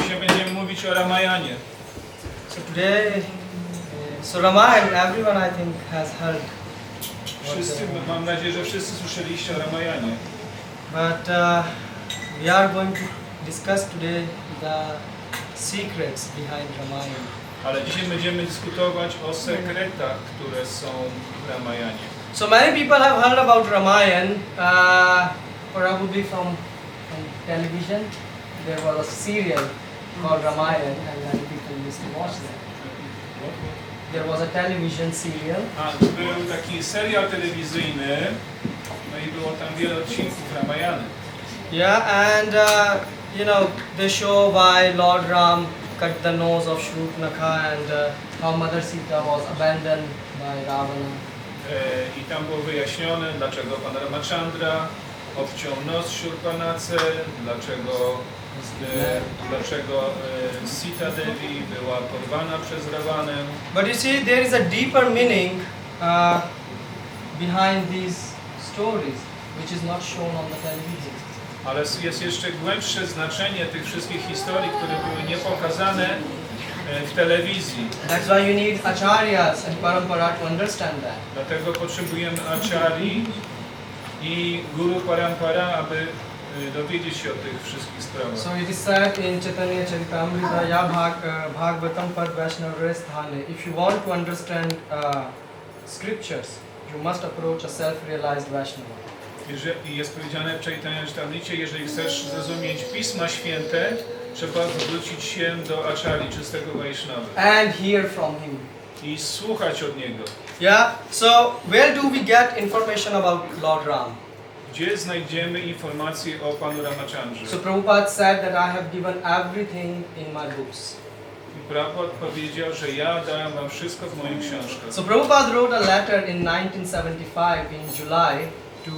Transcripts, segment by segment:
Dzisiaj będziemy mówić o Ramajanie. So today, so Ramayana, everyone I think has heard. Mam nadzieję, że wszyscy słyszeliście o Ramajanie. But we are going to discuss today the secrets behind Ramayana. Ale dzisiaj będziemy dyskutować o sekretach, które są w Ramajanie. So many people have heard about Ramayana, probably from television. There was a serial called Ramayana and many people used to watch that. There was a television serial. Był taki serial telewizyjny, no i było tam wiele odcinków Ramajany. Yeah, and you know, they show why Lord Ram cut the nose of Shurpanakha and how Mother Sita was abandoned by Ravana. I tam było wyjaśnione, dlaczego pan Ramachandra obciął nos Shurpanace, dlaczego Sita Devi była porwana przez Ravanę. But you see, there is a deeper meaning behind these stories, which is not shown on the television. Ale jest jeszcze głębsze znaczenie tych wszystkich historii, które były niepokazane w telewizji. That's why you need acharyas and parampara to understand that. Dlatego potrzebujemy acharyi i guru parampara, aby dowiedzieć się o tych wszystkich sprawach. So it is said in Chaitanya Charitamrita, Ya Bhagavatam Pad Vaishnavresthane. If you want to understand scriptures, you must approach a self-realized Vaishnava. I jest powiedziane w Chaitanya Charitamricie, jeżeli chcesz zrozumieć Pisma Święte, trzeba zwrócić się do acharyi, czystego Vaishnava. And hear from him. I słuchać od niego. Yeah, so where do we get information about Lord Ram? Gdzie znajdziemy informacje o panu Ramachandrze? So Prabhupada said that I have given everything in my books. I Prabhupada powiedział, że ja dałem wam wszystko w moich książkach. So Prabhupada wrote a letter in 1975 in July to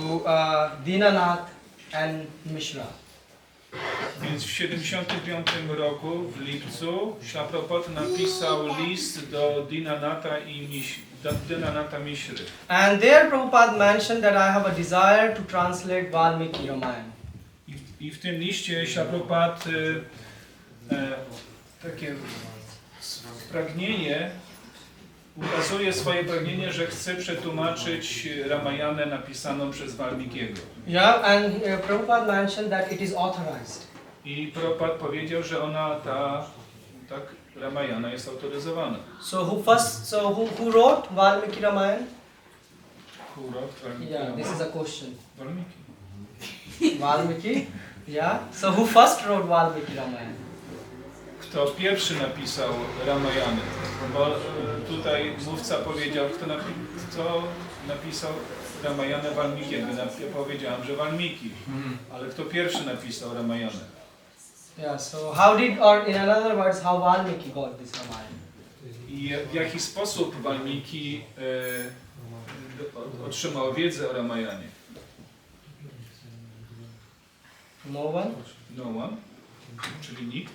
Dinanath and Mishra. Więc w 75 roku w lipcu Śrīla Prabhupada napisał list do Dinanatha Mishry. And there Prabhupada mentioned that I have a desire to translate Valmiki Ramayana. I w tym liście Śrīla Prabhupada takie pragnienie, ukazuje swoje pragnienie, że chce przetłumaczyć Ramajanę napisaną przez Valmikiego. Yeah, and Prabhupada mentioned that it is authorized. I Prabhupada powiedział, że tak Ramajana jest autoryzowana. So who wrote Valmiki Ramayana? Who wrote Valmiki Yeah, Ramayana? this is a question. Valmiki. Valmiki? Yeah. So who first wrote Valmiki Ramayana? Kto pierwszy napisał Ramajanę? Bo tutaj mówca powiedział, kto napisał Ramajanę Valmikiego. Ja powiedziałem, że Valmiki. Ale kto pierwszy napisał Ramajanę? Yeah, so how did, or in other words, how Valmiki got this Ramayana? I w jaki sposób Valmiki otrzymał wiedzę o Ramajanie? No one? No one, czyli nikt.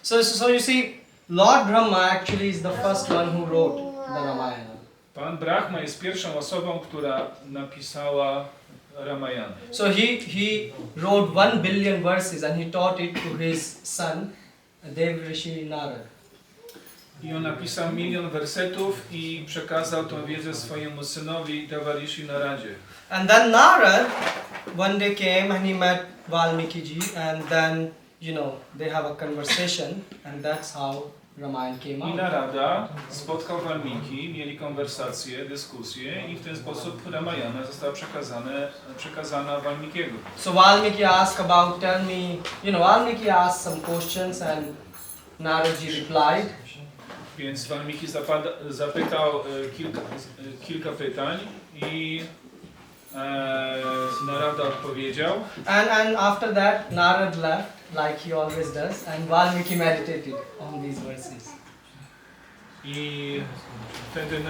So you see, Lord Brahma actually is the first one who wrote the Ramayana. Pan Brahma jest pierwszą osobą, która napisała Ramajanę. So he wrote 1 billion verses and he taught it to his son, Devrishi Narad. I on napisał 1 milion wersetów i przekazał tę wiedzę swojemu synowi Devrishi Naradzie. And then Narad one day came and he met Valmiki ji, and then, you know, they have a conversation, and that's how Ramayana came I out. Narada spotkał Valmiki, mieli konwersację, dyskusję i w ten sposób Ramayana została przekazana Valmikiego. So Valmiki asked about, tell me, you know, Valmiki asked some questions and Narad ji replied. Więc Valmiki zapytał kilka pytań i Narada odpowiedział. And after that, Narad left, like he always does, and Valmiki meditated on these verses. I wtedy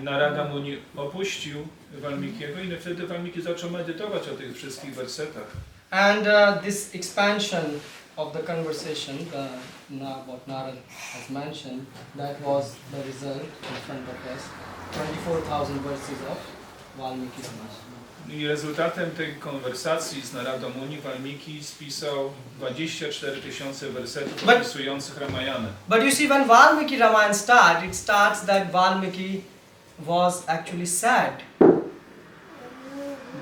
Narada mu nie opuścił Valmikiego i wtedy Valmiki zaczął medytować o tych wszystkich wersetach. And this expansion of the conversation, what Narad has mentioned, that was the result in front of us, 24,000 verses of Valmiki Ramayana. I rezultatem tej konwersacji z Naradą Muni Valmiki spisał 24 000 wersetów opisujących Ramayanę. But you see, when Valmiki Ramayana starts, it starts that Valmiki was actually sad.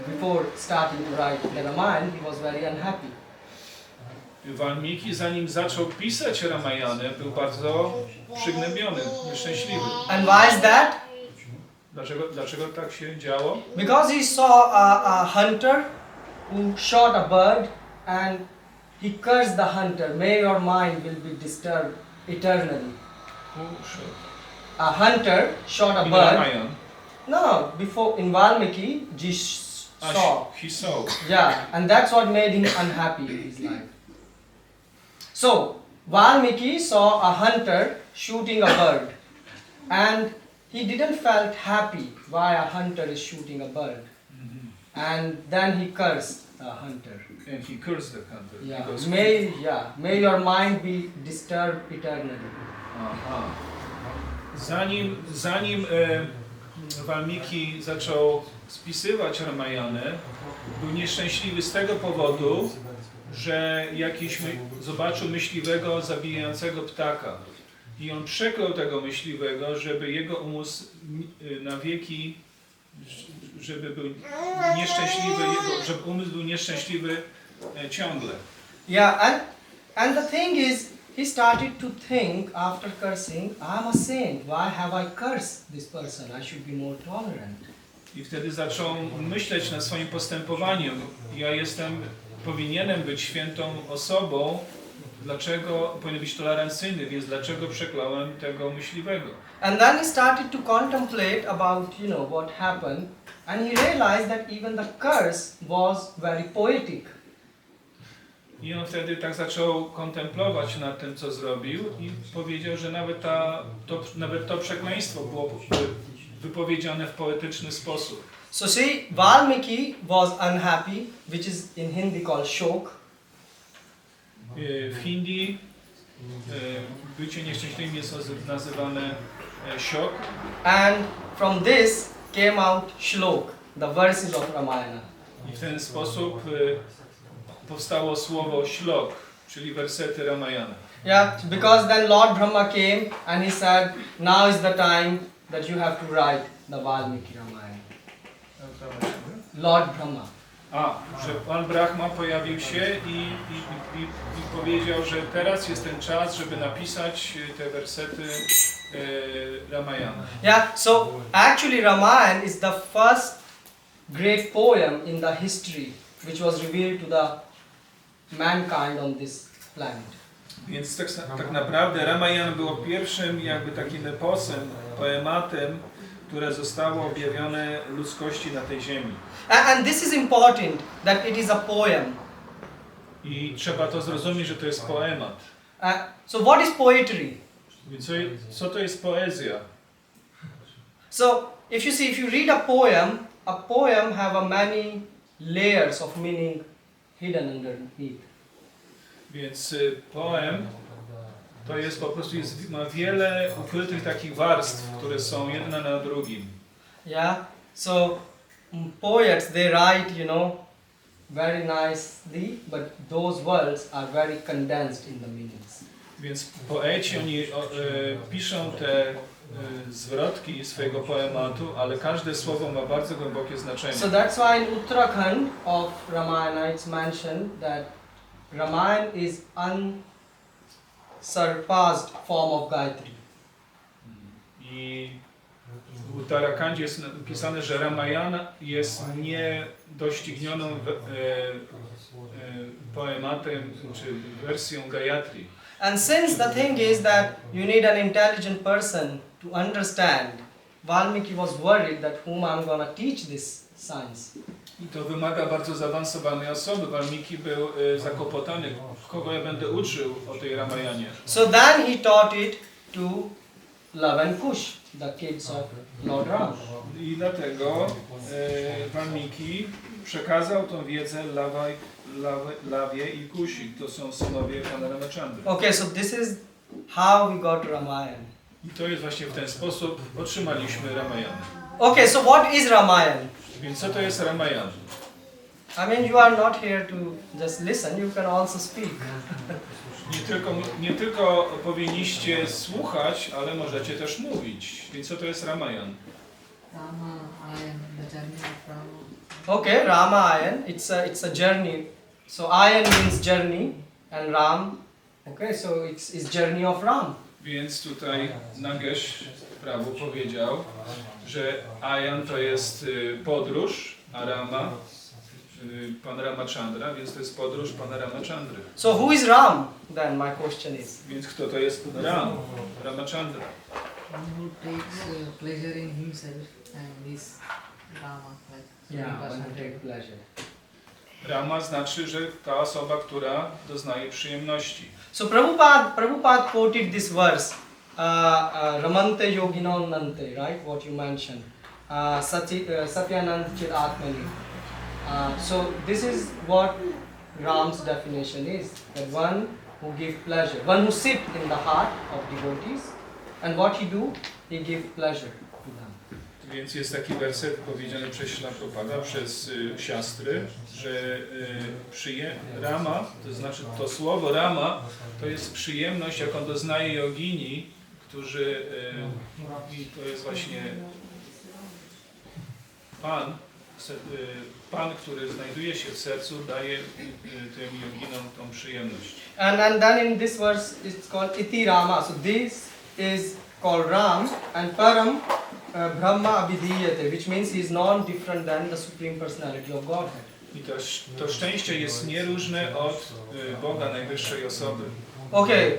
Before starting to write the Ramayana, he was very unhappy. Valmiki, zanim zaczął pisać Ramayanę, był bardzo przygnębiony, nieszczęśliwy. And why is that? Dlaczego tak się działo? Because he saw a hunter who shot a bird and he cursed the hunter. May your mind will be disturbed eternally. A hunter shot a In bird. Ramayan. No, before in Valmiki, just saw. He saw. Yeah, and that's what made him unhappy in his life. So, Valmiki saw a hunter shooting a bird, and he didn't felt happy why a hunter is shooting a bird. And then he cursed the hunter. And he cursed the hunter. Yeah, may your mind be disturbed eternally. Aha. Zanim Valmiki zaczął spisywać Ramayanę, był nieszczęśliwy z tego powodu, że zobaczył myśliwego zabijającego ptaka. I on przeklął tego myśliwego, żeby jego umysł na wieki, żeby był nieszczęśliwy, żeby umysł był nieszczęśliwy ciągle. Yeah, and the thing is, he started to think after cursing, I'm a saint, why have I cursed this person? I should be more tolerant. I wtedy zaczął myśleć nad swoim postępowaniem. Powinienem być świętą osobą, dlaczego powinien być tolerancyjny, więc dlaczego przekląłem tego myśliwego? And then he started to contemplate about, what happened, and he realized that even the curse was very poetic. I on wtedy tak zaczął kontemplować nad tym, co zrobił i powiedział, że nawet to przekleństwo było wypowiedziane w poetyczny sposób. So see, Valmiki was unhappy, which is in Hindi called shok. W Hindi bycie nieszczęśliwym jest nazywane szok. And from this came out shlok, the verses of Ramayana. I w ten sposób powstało słowo ślok, czyli wersety Ramayana. Yeah, because then Lord Brahma came and he said, now is the time that you have to write the Valmiki Ramayana. Lord Brahma. Że Pan Brahma pojawił się i powiedział, że teraz jest ten czas, żeby napisać te wersety Ramayana. Yeah, so actually Ramayana is the first great poem in the history which was revealed to the mankind on this planet. Więc tak naprawdę Ramayana było pierwszym takim eposem, poematem, które zostało objawione ludzkości na tej ziemi. And this is important, that it is a poem. I trzeba to zrozumieć, że to jest poemat. So what is poetry? Więc co to jest poezja? So if you read a poem have a many layers of meaning hidden underneath. Więc poem to jest po prostu ma wiele ukrytych takich warstw, które są jedna na drugim. Yeah. So poets, they write, very nicely, but those words are very condensed in the meanings. Więc poeci, oni piszą te zwrotki swojego poematu, ale każde słowo ma bardzo głębokie znaczenie. So that's why in Uttarakhand of Ramayana it's mentioned that Ramayana is unsurpassed form of Gayatri. I w Uttarakhandzie jest napisane, że Ramayana jest niedoścignioną poematem czy wersją Gayatri. And since the thing is that you need an intelligent person to understand, Valmiki was worried that whom I'm going to teach this science. I to wymaga bardzo zaawansowanej osoby. Valmiki był zakłopotany, kogo ja będę uczył o tej Ramayanie. So then he taught it to Lava and Kush, the kids of Lord Rama. I dlatego Valmiki przekazał tą wiedzę Lawie i Kusi. To są synowie pana Ramachandry. Okay, so this is how we got Ramayana. I to jest właśnie w ten sposób otrzymaliśmy Ramayanę. Okay, so what is Ramayana? Więc co to jest Ramayana? I mean, you are not here to just listen, you can also speak. Nie tylko powinniście słuchać, ale możecie też mówić. Więc co to jest Ramayana? Ramajany, the journey of Rama. Okay, Ramayan, it's a journey. So Ayan means journey and Ram, okay, so it's journey of Ram. Więc tutaj Nagesh Prabhu powiedział, że Ayan to jest podróż, a Rama, pan Ramachandra, więc to jest podróż pana Ramachandry. So who is Ram then, my question is? Więc kto to jest Ram? Ramachandra. One who takes pleasure in himself and is Rama, like Yeah, person. one who take pleasure. Rama znaczy, że ta osoba, która doznaje przyjemności. So Prabhupada quoted this verse, Ramante yogino nante, right? What you mentioned, Satyanand chir atmani. So this is what Ram's definition is: that one who give pleasure, one who sit in the heart of devotees, and what he do, he give pleasure to them. Więc jest taki werset powiedziany przez Śrila Prabhupada, przez siastry, że Rama, to znaczy to słowo Rama, to jest przyjemność, jaką doznaje jogini, którzy, i to jest właśnie Pan, który znajduje się w sercu, daje tym joginom tą przyjemność. And then in this verse it's called Iti Rama. So this is called Ram, and Param Brahma Abhidhiyate, which means he is non-different than the Supreme Personality of Godhead. I to szczęście jest nieróżne od Boga, najwyższej osoby. Okay.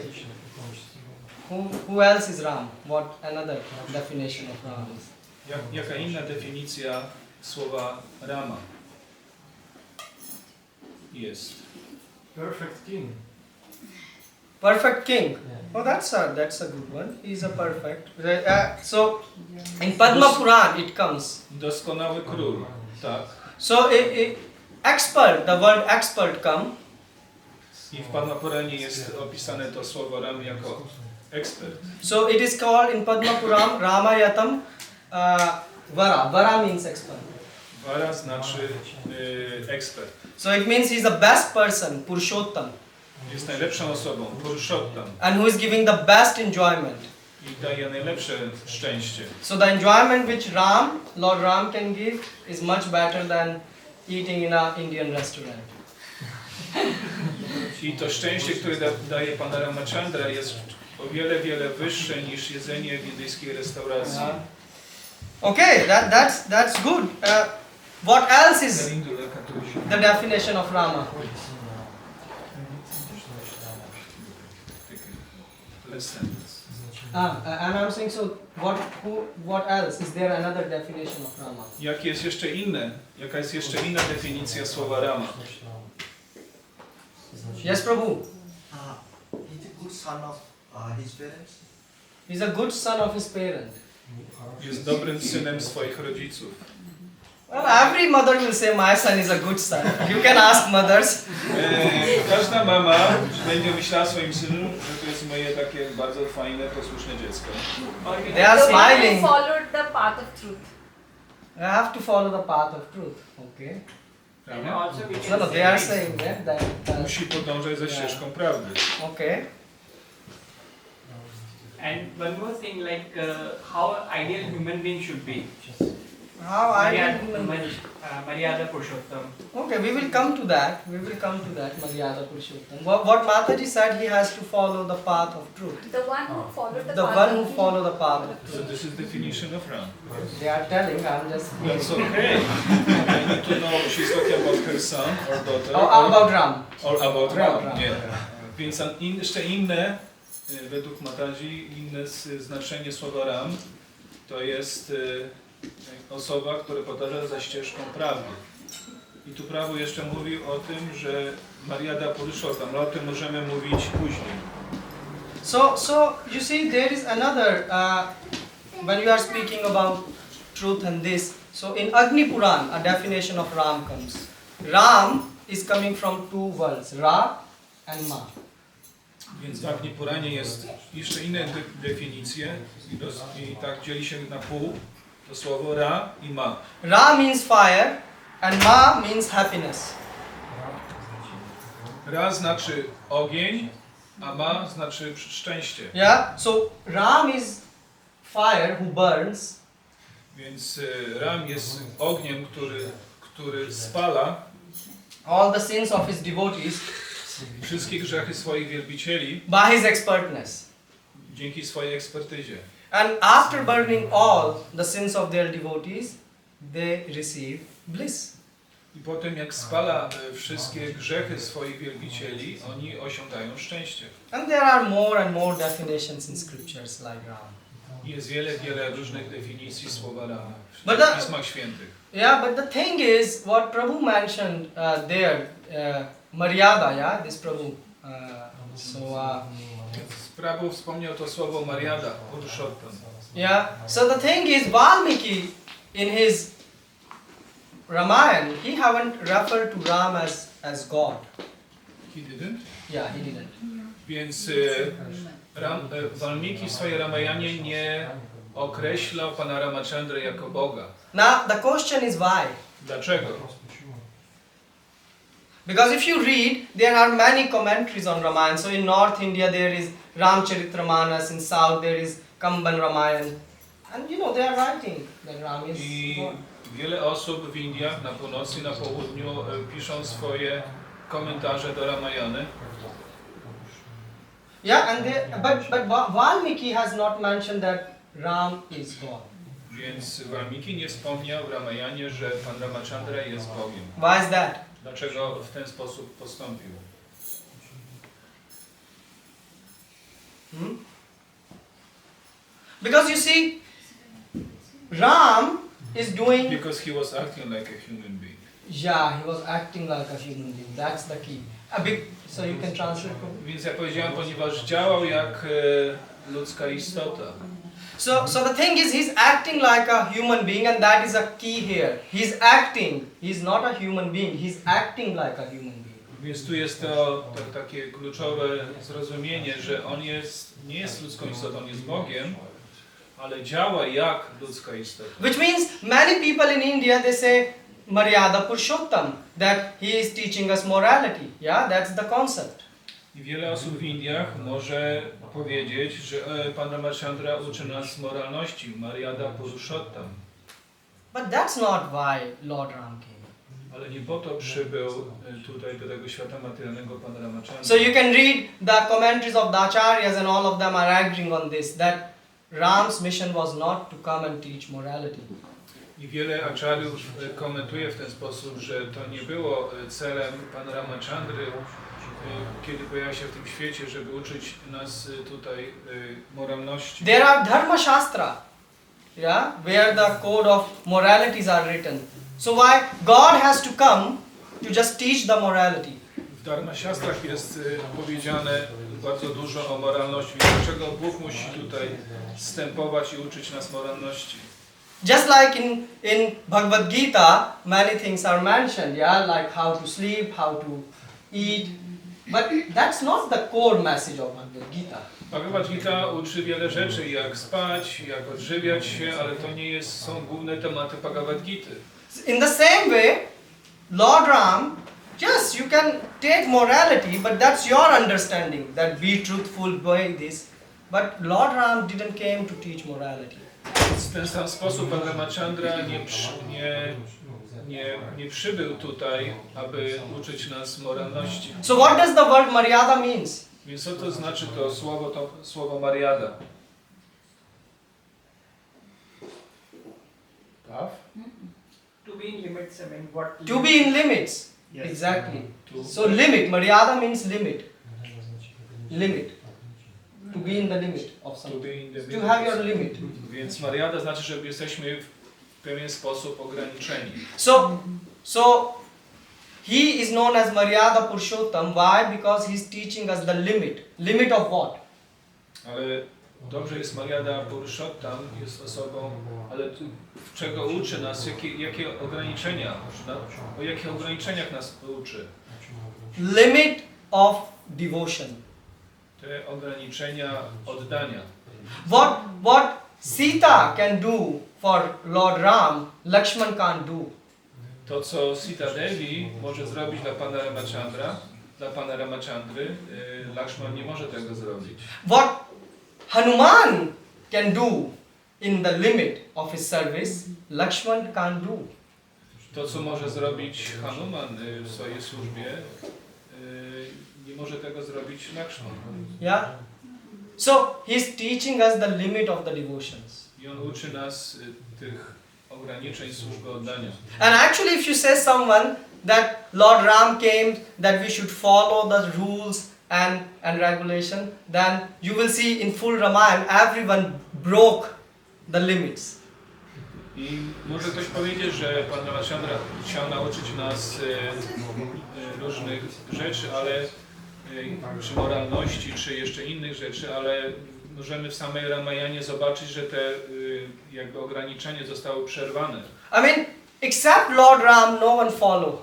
Who else is Ram? What another definition of Ram is? Jaka inna definicja słowa Rama jest? Perfect king. Perfect king. Oh, that's a good one. He's a perfect. So in Padma Puran it comes. Doskonały król, tak. So expert, the word expert come. I w Padma Puranie jest opisane to słowo Ram jako ekspert. So it is called in Padma Puran Ramayatam Vara. Vara means expert. Vara znaczy ekspert. So it means he's the best person, Purushottam. Jest najlepszą osobą, Purushottam. And who is giving the best enjoyment. I daje najlepsze szczęście. So the enjoyment which Lord Ram can give is much better than eating in an Indian restaurant. I to szczęście, które daje Pan Ramachandra, jest o wiele, wiele wyższe niż jedzenie w indyjskiej restauracji. Okay, that's good. What else is the definition of Rama? And I'm saying, so what else? Is there another definition of Rama? Jaka jest jeszcze inna definicja słowa Rama? Yes, Prabhu. He's a good son of his parents. He's a good son of his parent. Jest dobrym synem swoich rodziców. Well, every mother will say, my son is a good son. You can ask mothers. Każda mama będzie myślała o swoim synu, że to jest moje takie bardzo fajne, posłuszne dziecko. They are The one smiling. who followed the path of truth. I have to follow the path of truth. Okay. Prawda? No, they are saying that. Musi podążać za ścieżką prawdy. Okay. And one more thing, like how ideal human being should be. How I Maryada Purushottam. Okay, we will come to that. Maryada Purushottam. What Mataji said, he has to follow the path of truth. The one who followed the The path one of who truth. follow the path of So truth. this is definition of Ram. They are telling, I'm just That's okay. I need to know she's talking about her son or daughter. about Ram. Or about Ram. Ram. Nie. Więc jeszcze inne, według Mataji, inne znaczenie słowa Ram to jest osoba, która podąża za ścieżką prawdy. I tu Prabhu jeszcze mówił o tym, że Maryada Purushottam, ale o tym możemy mówić później. So you see, there is another, when you are speaking about truth and this, so in Agni Puran, a definition of Ram comes. Ram is coming from two worlds, Ra and Ma. Więc w Agni Puranie jest jeszcze inne definicje i tak dzieli się na pół. To słowo Ra i Ma. Ra means fire and Ma means happiness. Ra znaczy ogień, a Ma znaczy szczęście. Yeah, so Ram is fire who burns, Więc Ram jest ogniem, który spala all the sins of his devotees wszystkie grzechy swoich wielbicieli by his expertness. dzięki swojej ekspertyzie. And after burning all the sins of their devotees, they receive bliss. I potem jak spala wszystkie grzechy swoich wielbicieli, oni osiągają szczęście. And there are more and more definitions in scriptures like Ram. Jest wiele różnych definicji słowa Rama But w Pismach Świętych. Yeah, but the thing is, what Prabhu mentioned there, Maryada, yeah, this Prabhu. Prabhu wspomniał to słowo Maryada, Purushottam. Yeah, so the thing is, Valmiki in his Ramayana, he haven't referred to Ram as God. He didn't? Yeah, he didn't. Więc Valmiki w swojej Ramayanie nie określał pana Ramachandry jako Boga. Now the question is why? Dlaczego? Because if you read, there are many commentaries on Ramayana. So in North India there is Ramcharitramanas, in South there is Kamban Ramayana. And you know, they are writing that Ram is I God. wiele osób w Indiach, na północy i na południu piszą swoje komentarze do Ramayany. Yeah, and but Valmiki has not mentioned that Ram is God. Więc Valmiki nie wspomniał w Ramayanie, że pan Ramachandra jest Bogiem. Why is that? Dlaczego w ten sposób postąpił? Because you see, Ram is doing. Because he was acting like a human being. Yeah, he was acting like a human being. That's the key. A big. So you can translate. Więc ja powiedziałem, ponieważ działał jak ludzka istota. So the thing is, he's acting like a human being, and that is a key here. He's acting. He's not a human being. He's acting like a human being. Więc tu jest to takie kluczowe zrozumienie, że on nie jest ludzką istotą, on jest Bogiem, ale działa jak ludzka istota. Which means many people in India, they say Maryada Purushottam, that he is teaching us morality. Yeah, that's the concept. I wiele osób w Indiach może powiedzieć, że pan Ramachandra uczy nas moralności, Maryada Purushottam. But that's not why Lord Ram came. Ale nie po to przybył tutaj do tego świata materialnego pan Ramachandra. So you can read the commentaries of the acharyas, and all of them are agreeing on this, that Ram's mission was not to come and teach morality. I wiele acharyów komentuje w ten sposób, że to nie było celem pana Ramachandry, kiedy pojawia się w tym świecie, żeby uczyć nas tutaj moralności. There are Dharma Shastra, yeah, where the code of moralities are written. So why God has to come to just teach the morality? W Dharma Shastrach jest powiedziane bardzo dużo o moralności. Więc dlaczego Bóg musi tutaj wstępować i uczyć nas moralności? Just like in Bhagavad Gita, many things are mentioned, yeah, like how to sleep, how to eat. But that's not the core message of Bhagavad Gita. Bhagavad Gita uczy wiele rzeczy, jak spać, jak odżywiać się, ale to nie są główne tematy Bhagavad Gity. In the same way, Lord Ram, yes, you can take morality, but that's your understanding, that be truthful, by this. But Lord Ram didn't came to teach morality. W ten sam sposób pan Ramachandra nie przybył tutaj, aby uczyć nas moralności. So what does the word Maryada means? Więc co to znaczy to słowo Maryada? Path? To be in limits, I mean, what? To be in limits. Yes. Exactly. So limit, Maryada means limit. Limit. To be in the limit of To something. be in the To have your limit. Więc Maryada znaczy, że jesteśmy w pewien sposób ograniczeni. So he is known as Maryada Purushottam. Why? Because he is teaching us the limit. Limit of what? Ale dobrze jest Maryada Purushottam, jest osobą, ale czego uczy nas, jakie ograniczenia, o jakich ograniczeniach nas uczy. Limit of devotion. Te ograniczenia oddania. What Sita can do for Lord Ram, Lakshman can't do. To, co Sita Devi może zrobić dla pana Ramachandry, Lakshman nie może tego zrobić. What Hanuman can do in the limit of his service, Lakshman can't do. To, co może zrobić Hanuman w swojej służbie, nie może tego zrobić Lakshman. Yeah? So he's teaching us the limit of the devotions. I on uczy nas tych ograniczeń służby oddania. And actually if you say someone that Lord Ram came, that we should follow the rules and regulation, then you will see in full Ramayana everyone broke the limits. I może ktoś powiedzieć, że Pan Ramachandra chciał nauczyć nas różnych rzeczy, ale czy moralności, czy jeszcze innych rzeczy, ale możemy w samej Ramayanie zobaczyć, że te jakby ograniczenia zostały przerwane. I mean, except Lord Ram, no one follow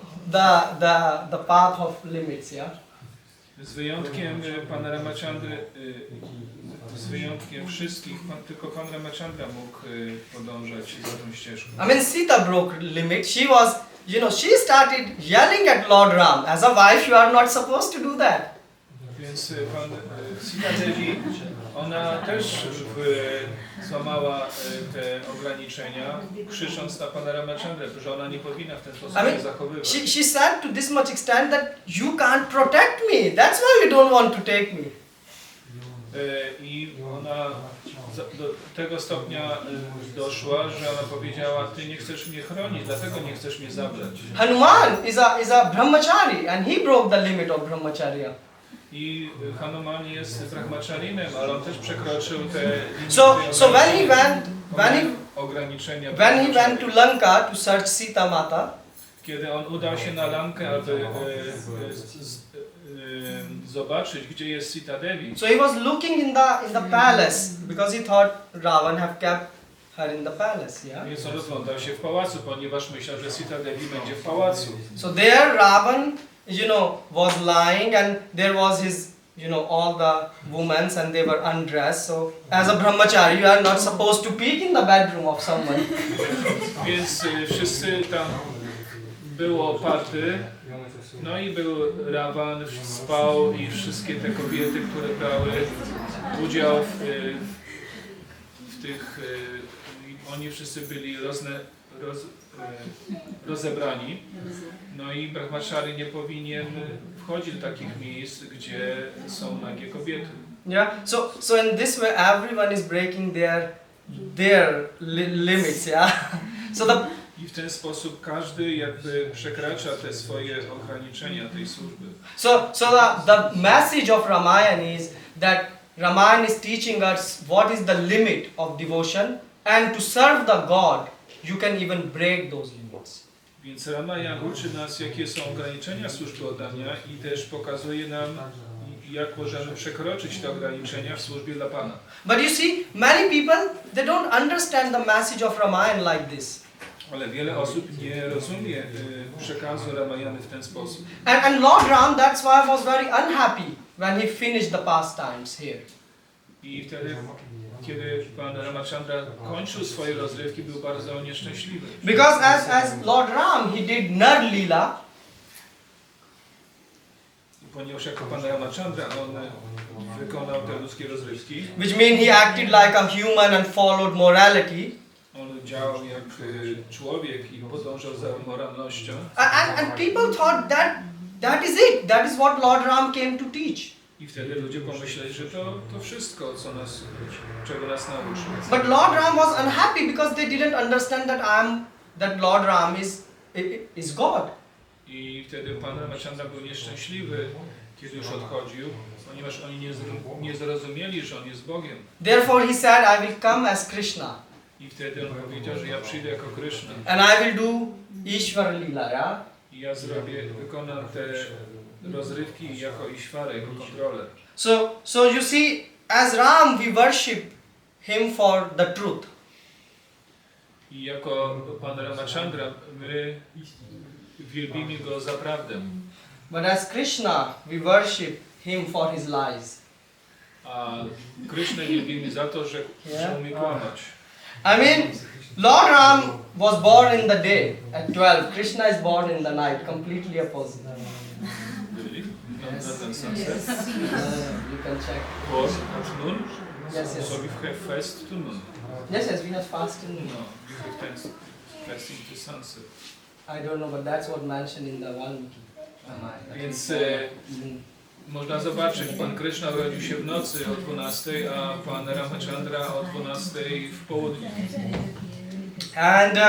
the path of limits, yeah? Z wyjątkiem Pana Ramachandry, z wyjątkiem wszystkich, tylko Pan Ramachandra mógł podążać za tą ścieżką. I mean, Sita broke limit. She was, she started yelling at Lord Ram. As a wife, you are not supposed to do that. Więc pan Sita Devi, ona też złamała te ograniczenia, krzycząc na Pana Ramachandrę, że ona nie powinna w ten sposób się zachowywać. She said to this much extent that you can't protect me. That's why you don't want to take me. I ona do tego stopnia doszła, że ona powiedziała, ty nie chcesz mnie chronić, dlatego nie chcesz mnie zabrać. Hanuman is a brahmachari and he broke the limit of brahmacharya. I Hanuman jest brahmacharinem, ale on też przekroczył te So ograniczenia. when he went to Lanka to search Sita Mata, kiedy on udał się na Lankę, aby zobaczyć, gdzie jest Sita Devi. so he was looking in the palace because he thought Ravan have kept her in the palace, yeah? Więc on rozglądał się w pałacu, ponieważ myślał, że Sita Devi będzie w pałacu. So there Ravan, was lying and there was his, all the women and they were undressed. So as a brahmachari, you are not supposed to peek in the bedroom of someone. Więc wszyscy tam było party, no i był Ravan, spał i wszystkie te kobiety, które brały udział w tych, oni wszyscy byli rozebrani. No i brahmachari nie powinien wchodzić do takich miejsc, gdzie są nagie kobiety. Yeah. So in this way, everyone is breaking their limits. Yeah. I w ten sposób każdy jakby przekracza te swoje ograniczenia tej służby. So the message of Ramayana is that Ramayana is teaching us what is the limit of devotion, and to serve the God, you can even break those limits. Więc Ramayan uczy nas, jakie są ograniczenia służby oddania i też pokazuje nam, jak możemy przekroczyć te ograniczenia w służbie dla Pana. But you see, many people, they don't understand the message of Ramayana like this. Ale wiele osób nie rozumie przekazu Ramayany w ten sposób. And Lord Ram, that's why was very unhappy when he finished the pastimes here. I wtedy, kiedy Pan Ramachandra kończył swoje rozrywki, był bardzo nieszczęśliwy. Because as Lord Ram, he did Nar Leela. Ponieważ jako Pan Ramachandra on wykonał te ludzkie rozrywki. Which means he acted like a human and followed morality. On działał jak człowiek i podążał za moralnością. And people thought that is it. That is what Lord Ram came to teach. I wtedy ludzie pomyśleli, że to wszystko, czego nas nauczył. But Lord Ram was unhappy because they didn't understand that Lord Ram is God. I wtedy Pan Ramachandra był nieszczęśliwy, kiedy już odchodził, ponieważ oni nie zrozumieli, że On jest Bogiem. Therefore he said, I will come as Krishna. I wtedy on powiedział, że ja przyjdę jako Krishna. And I will do Ishvara Leela, yeah? I ja wykonam te rozrywki jako Ishvara, jako kontroler. So you see, as Ram we worship him for the truth. I jako Pan Ramachandra my wielbimy Go za prawdę. But as Krishna we worship him for his lies. A Krishna wielbimy za to, że umie kłamać. I mean, Lord Ram was born in the day at 12. Krishna is born in the night, completely opposite. Really? Yes. Not that sunset. You can check. Was at noon? Yes, yes. So we have fast to noon. Yes, we have fasting. No, we have fasting to sunset. I don't know, but that's what mentioned in the Valmiki. Więc można zobaczyć, Pan Krishna urodził się w nocy o 12, a Pan Ramachandra o 12 w południe. And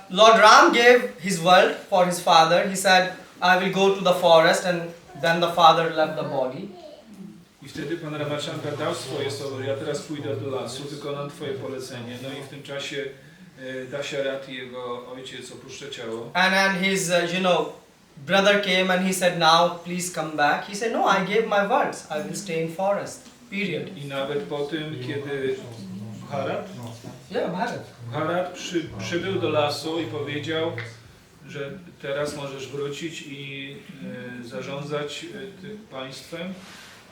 Lord Ram gave his world for his father. He said, I will go to the forest, and then the father left the body. I wtedy Pan Ramachandra dał swoje słowo, ja teraz pójdę do lasu, wykonam Twoje polecenie. No i w tym czasie Dasharatha, jego ojciec, opuszcza ciało. And his, brother came and he said, now please come back. He said, no, I gave my words. I will stay in forest. Period. I nawet po tym, kiedy Bharat Bharat. przybył do lasu i powiedział, że teraz możesz wrócić i zarządzać tym państwem,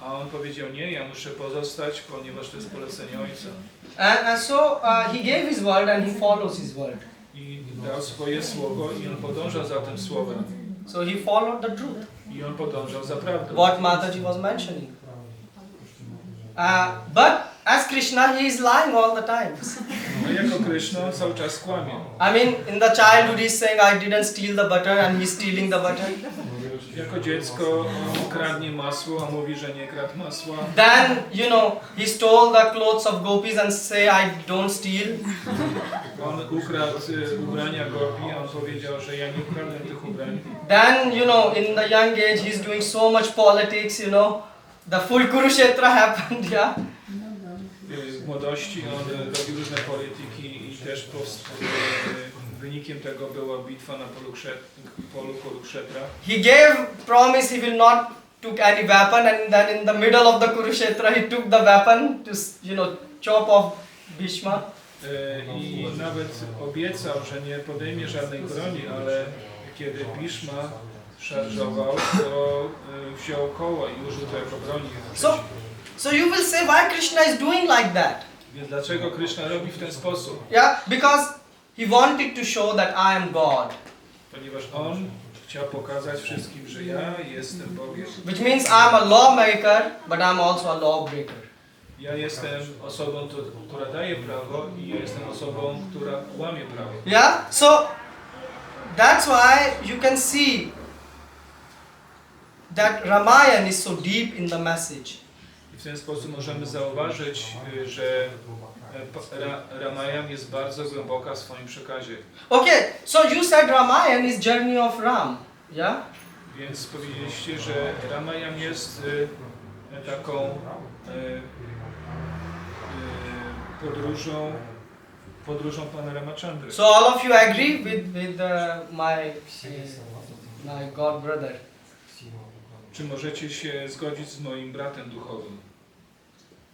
a on powiedział, nie, ja muszę pozostać, ponieważ to jest polecenie ojca. And so he gave his word and he follows his word. I dał swoje słowo i on podążał za tym słowem. So he followed the truth. I on podążał za prawdą. What Mataji was mentioning. But as Krishna, he is lying all the time. No jako Krishna on cały czas kłamie. I mean, in the childhood he's saying, I didn't steal the butter, and he's stealing the butter. Jako dziecko on kradnie masło, a mówi, że nie kradł masła. Then, he stole the clothes of gopis and say, I don't steal. On ukradł ubrania gopi, a on powiedział, że ja nie ukradłem tych ubrań. Then, in the young age he's doing so much politics, the full Kurukshetra happened, yeah. W młodości on robił różne polityki i też wynikiem tego była bitwa na polu Kurukshetra. He gave promise he will not took any weapon, and then in the middle of the Kurukshetra he took the weapon to, chop off Bhishma. I nawet obiecał, że nie podejmie żadnej broni, ale kiedy Bhishma szarżował, to wziął koło i użył to jako broni. So you will say, why Krishna is doing like that? Więc dlaczego Krishna robi w ten sposób? Yeah, because he wanted to show that I am God. Ponieważ on chciał pokazać wszystkim, że ja jestem Bogiem. Which means I'm a lawmaker, but I'm also a lawbreaker. Ja jestem osobą, która daje prawo i ja jestem osobą, która łamie prawo. Yeah, so that's why you can see that Ramayana is so deep in the message. I w ten sposób możemy zauważyć, że Ramayana jest bardzo głęboka w swoim przekazie. Okay, so you said Ramayana is journey of Ram, yeah? Więc powiedzieliście, że Ramayana jest taką podróżą Pana Ramachandry. So all of you agree with my God brother? Czy możecie się zgodzić z moim bratem duchowym?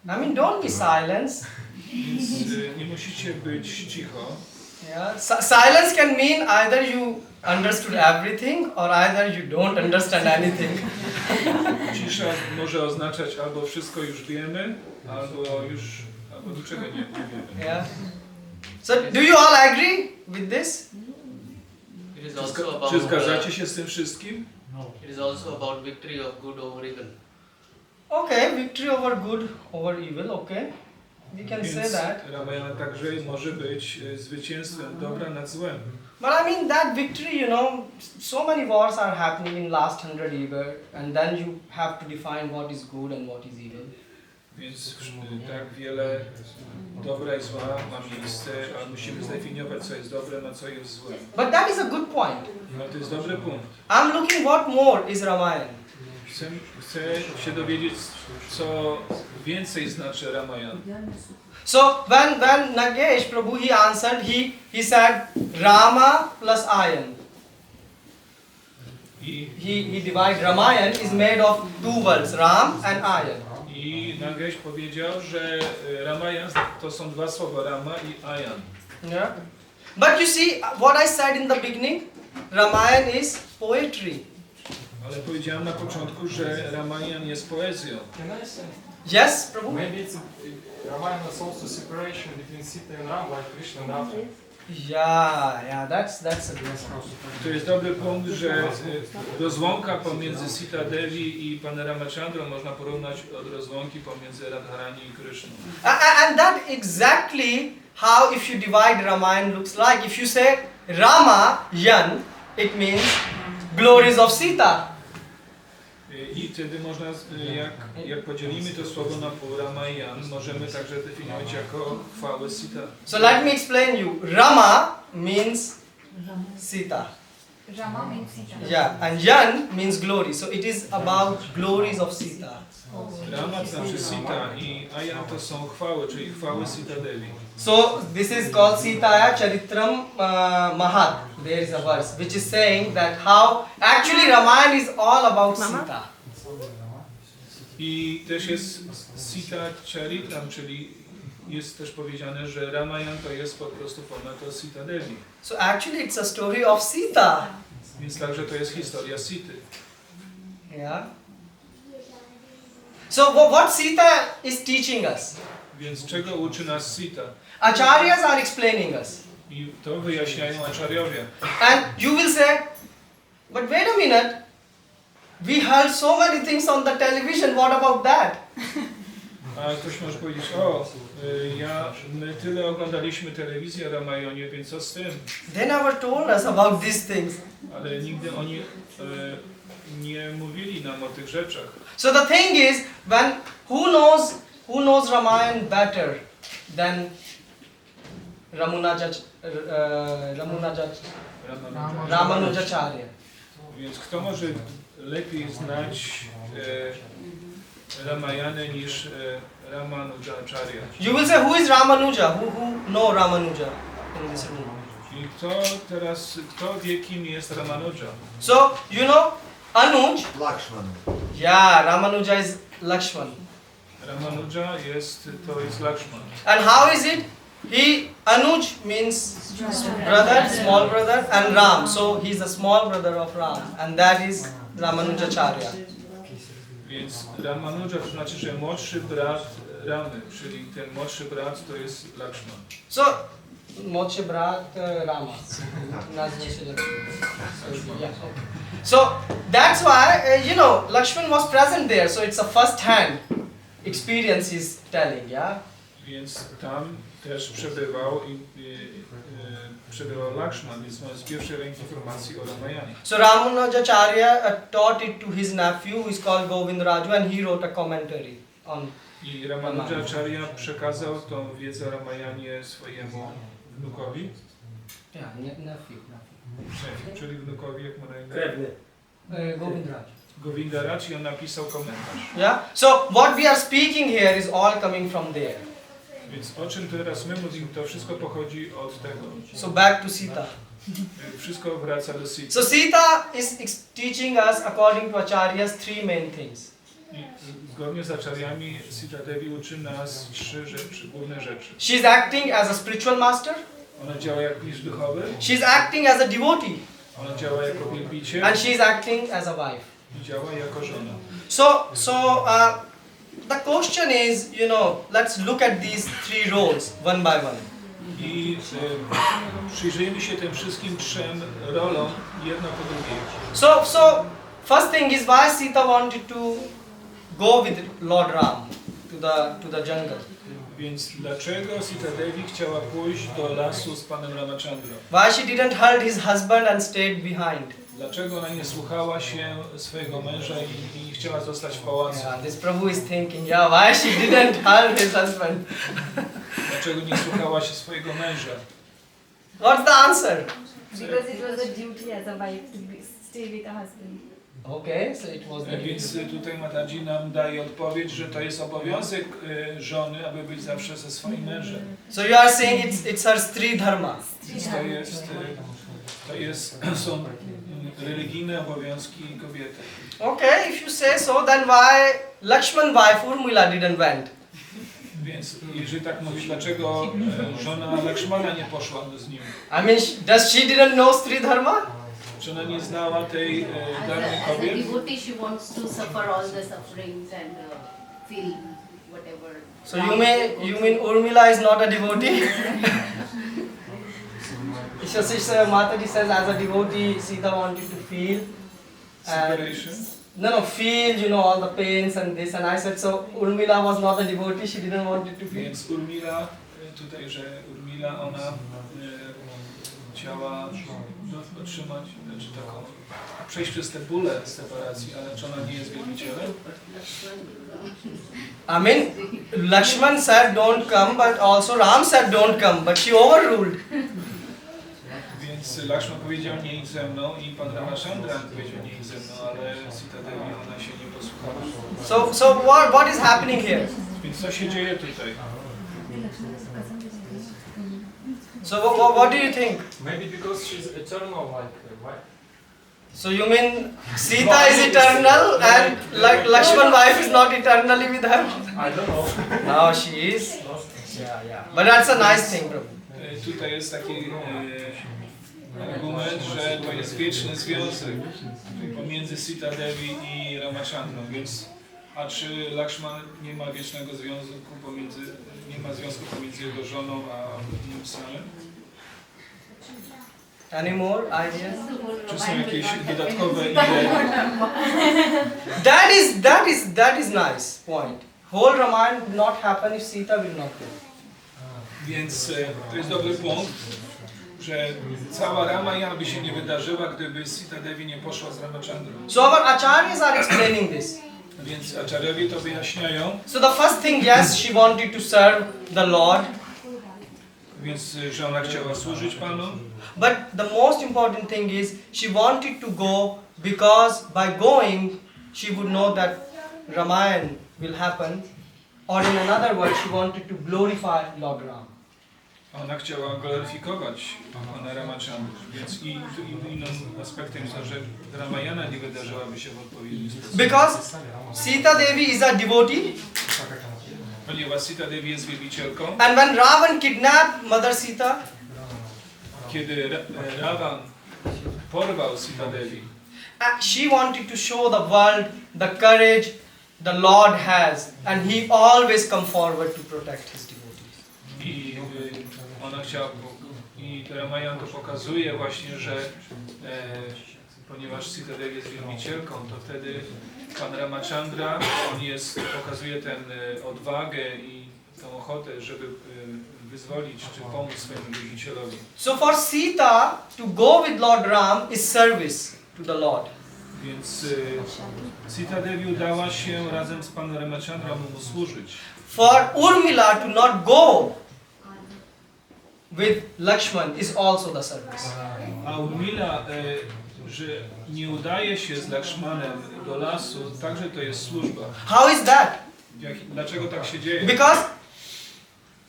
I mean, don't be silent. Więc nie musicie być cicho. Yeah, silence can mean either you understood everything or either you don't understand anything. Cisza może oznaczać albo wszystko już wiemy, albo niczego nie wiemy. Yeah. So do you all agree with this? It is also about Czy zgadzacie się z tym wszystkim? it is also about victory of good over evil. Okay, victory over good, over evil, okay. We can say Więc that. Ramayana także może być zwycięstwem dobra nad złem. But I mean that victory, so many wars are happening in last 100 years, and then you have to define what is good and what is evil. Więc tak wiele dobra i zła ma miejsce, a musimy zdefiniować, co jest dobre, a co jest złe. But that is a good point. No to jest dobry punkt. I'm looking what more is Ramayana. Chcę się dowiedzieć, co więcej znaczy Ramayana. So when Nagesh Prabhu he answered, he said Rama plus Ayan. He divided Ramayana is made of two words, Ram and Ayan. I Nagesh powiedział, że Ramayan to są dwa słowa, Rama i Ayan. Yeah. But you see what I said in the beginning, Ramayana is poetry. Ale powiedziałem na początku, że Ramayan jest poezją. Can I say? Yes, Prabhu? Maybe it's Ramayana is also separation between Sita and Ram, like Krishna and Radha. Yeah, that's a good one. To jest dobry punkt, że rozłąka pomiędzy Sita Devi i Panem Ramachandrą można porównać od rozłąki pomiędzy Radharani i Kryszną. And that exactly how, if you divide Ramayana, looks like. If you say Ramayan, it means glories of Sita. I wtedy można, jak podzielimy to słowo na pół, Ramayan, możemy także definiować jako chwałę Sita. So let me explain you. Rama means Sita. Rama means Sita. Yeah, and Yan means glory. So it is about glories of Sita. Rama to znaczy Sita i Ayan to są chwały, czyli chwały Sita Devi. So this is called Sitaya Charitram Mahat. There is a verse which is saying that how actually Ramayana is all about Sita. I też jest Sita Charitram, czyli jest też powiedziane, że Ramayan to jest po prostu ponad to Sita Devi. So actually it's a story of Sita. Więc także to jest historia Sity. Yeah. So what Sita is teaching us? Więc czego uczy nas Sita? Acharyas are explaining us. I to wyjaśniają acharyowie. And you will say, but wait a minute, we heard so many things on the television, what about that? A ktoś może powiedzieć, my tyle oglądaliśmy telewizję o Ramayonie, więc co z tym? They never told us about these things. Ale nigdy oni nie mówili nam o tych rzeczach. So the thing is, who knows Ramayana better than Ramanujacharya? Więc kto może lepiej znać Ramayanę niż Ramanujacharya? You will say, who is Ramanuja? Who know Ramanuja in this room? I kto wie, kim jest Ramanuja? So, you know, Anuj? Lakshman. Yeah, Ramanuja is Lakshman. Ramanuja to jest Lakshman. And how is it? Anuj means brother, small brother, and Ram. So he's the small brother of Ram, and that is Ramanujacharya. Więc Ramanuja to znaczy, że młodszy brat Ramy, czyli ten młodszy brat to jest Lakshman. So, młodszy brat Rama. Nazywa się Lakshman. Yeah, okay. So that's why Lakshman was present there. So it's a first-hand experience he's telling, yeah. Więc tam też przebywał Lakshman, więc mamy z pierwszej ręki informacji o Ramayanie. So Ramanujacharya taught it to his nephew, who is called Govindraju, and he wrote a commentary on. I Ramanujacharya przekazał tą wiedzę o Ramayanie swojemu wnukowi, Yeah, nephew. czyli wnukowi, jak ma na imię? Govindraju. Govindaraj, i on napisał komentarz. Yeah. So what we are speaking here is all coming from there. Więc o czym teraz my mówimy, to wszystko pochodzi od tego. So back to Sita. Wszystko wraca do Sita. So Sita is teaching us, according to Acharyas, three main things. I zgodnie z acharyami Sita Devi uczy nas główne rzeczy. She's acting as a spiritual master. Ona działa jak mistrz duchowy, She's acting as a devotee. ona działa jako wielbiciel And she's acting as a wife. i działa jako żona. So the question is, let's look at these three roles one by one. I przyjrzyjmy się tym wszystkim trzem rolom jedno po drugiej. So first thing is, why Sita wanted to go with Lord Ram to the jungle? Więc dlaczego Sita Devi chciała pójść do lasu z panem Ramachandrą? Why she didn't hurt his husband and stayed behind? Dlaczego ona nie słuchała się swojego męża i chciała zostać w pałacu? Yeah, this Prabhu is thinking, why she didn't hurt his husband? Dlaczego nie słuchała się swojego męża? What's the answer? Because it was a duty as a wife to stay with a husband. Okay, so it was the Więc tutaj Mataji nam daje odpowiedź, że to jest obowiązek żony, aby być zawsze ze swoim mężem. So you are saying it's her stri dharma. Więc są religijne obowiązki kobiety. Okay, if you say so, then why Lakshman wife Urmila didn't went? Więc jeżeli tak mówisz, dlaczego żona Lakshmana nie poszła z nim? I mean, does she didn't know stri dharma? Czy ona nie znała tej darmy As a kobiet? devotee, she wants to suffer all the sufferings and feel whatever. So you mean Urmila is not a devotee? So Mataji says as a devotee, Sita wanted to feel. Separation? No, feel, you know, all the pains and this. And I said, so Urmila was not a devotee, she didn't want it to feel. Więc Urmila, tutaj, że Urmila, ona chciała otrzymać, znaczy taką, przejść przez te bóle separacji, ale czy ona nie jest wielbicielem? I mean, Lakshman said don't come, but also Ram said don't come, but she overruled. Więc Lakshman powiedział nie idź ze mną i pan Ramachandra powiedział nie idź ze mną, ale Sita Devi, ona się nie posłuchała. So what is happening here? Więc co się dzieje tutaj? So what do you think? Maybe because she's eternal, like why? So you mean Sita is eternal and like Lakshman wife is not eternally with her? I don't know. No, she is. Yeah. But that's a nice thing, bro. Tutaj jest taki argument, że to jest wieczny związek pomiędzy Sita Devi i Ramachandrą, więc a czy Lakshman nie ma wiecznego związku pomiędzy, nie ma związku pomiędzy jego żoną a nim samym? Any more ideas? Czy są jakieś dodatkowe idee? That is nice point. Whole Ramayana would not happen if Sita will not go. Więc to jest dobry punkt, że cała Ramayana by się nie wydarzyła, gdyby Sita Devi nie poszła z Ramachandrą. So our acharyas are explaining this. Więc acharyowie to wyjaśniają. So the first thing, yes, she wanted to serve the Lord. Więc że ona chciała służyć Panu. But the most important thing is she wanted to go because by going she would know that Ramayana will happen, or in another word she wanted to glorify Lord Ram. Ona chciała gloryfikować Pana Ramachandry, więc i innym aspektem jest to, że Ramayana nie wydarzyłaby się w odpowiedni sposób. Because Sita Devi is a devotee, Ponieważ Sita Devi jest wielbicielką, and when Ravan kidnapped Mother Sita, kiedy Ravan porwał Sita Devi, she wanted to show the world the courage the Lord has, and He always come forward to protect His devotees. i ona chciała, i Ramayana to pokazuje właśnie, że ponieważ Sita Devi jest wielbicielką, to wtedy Pan Ramachandra, on pokazuje tę odwagę i tą ochotę, żeby wyzwolić czy pomóc swojemu wielbicielowi. So for Sita to go with Lord Ram is service to the Lord. Więc Sita Devi udała się razem z Panem Ramachandra mu służyć. For Urmila to not go with Lakshman is also the service. A Urmila, że nie udaje się z Lakshmanem do lasu, także to jest służba. How is that? Dlaczego tak się dzieje? Because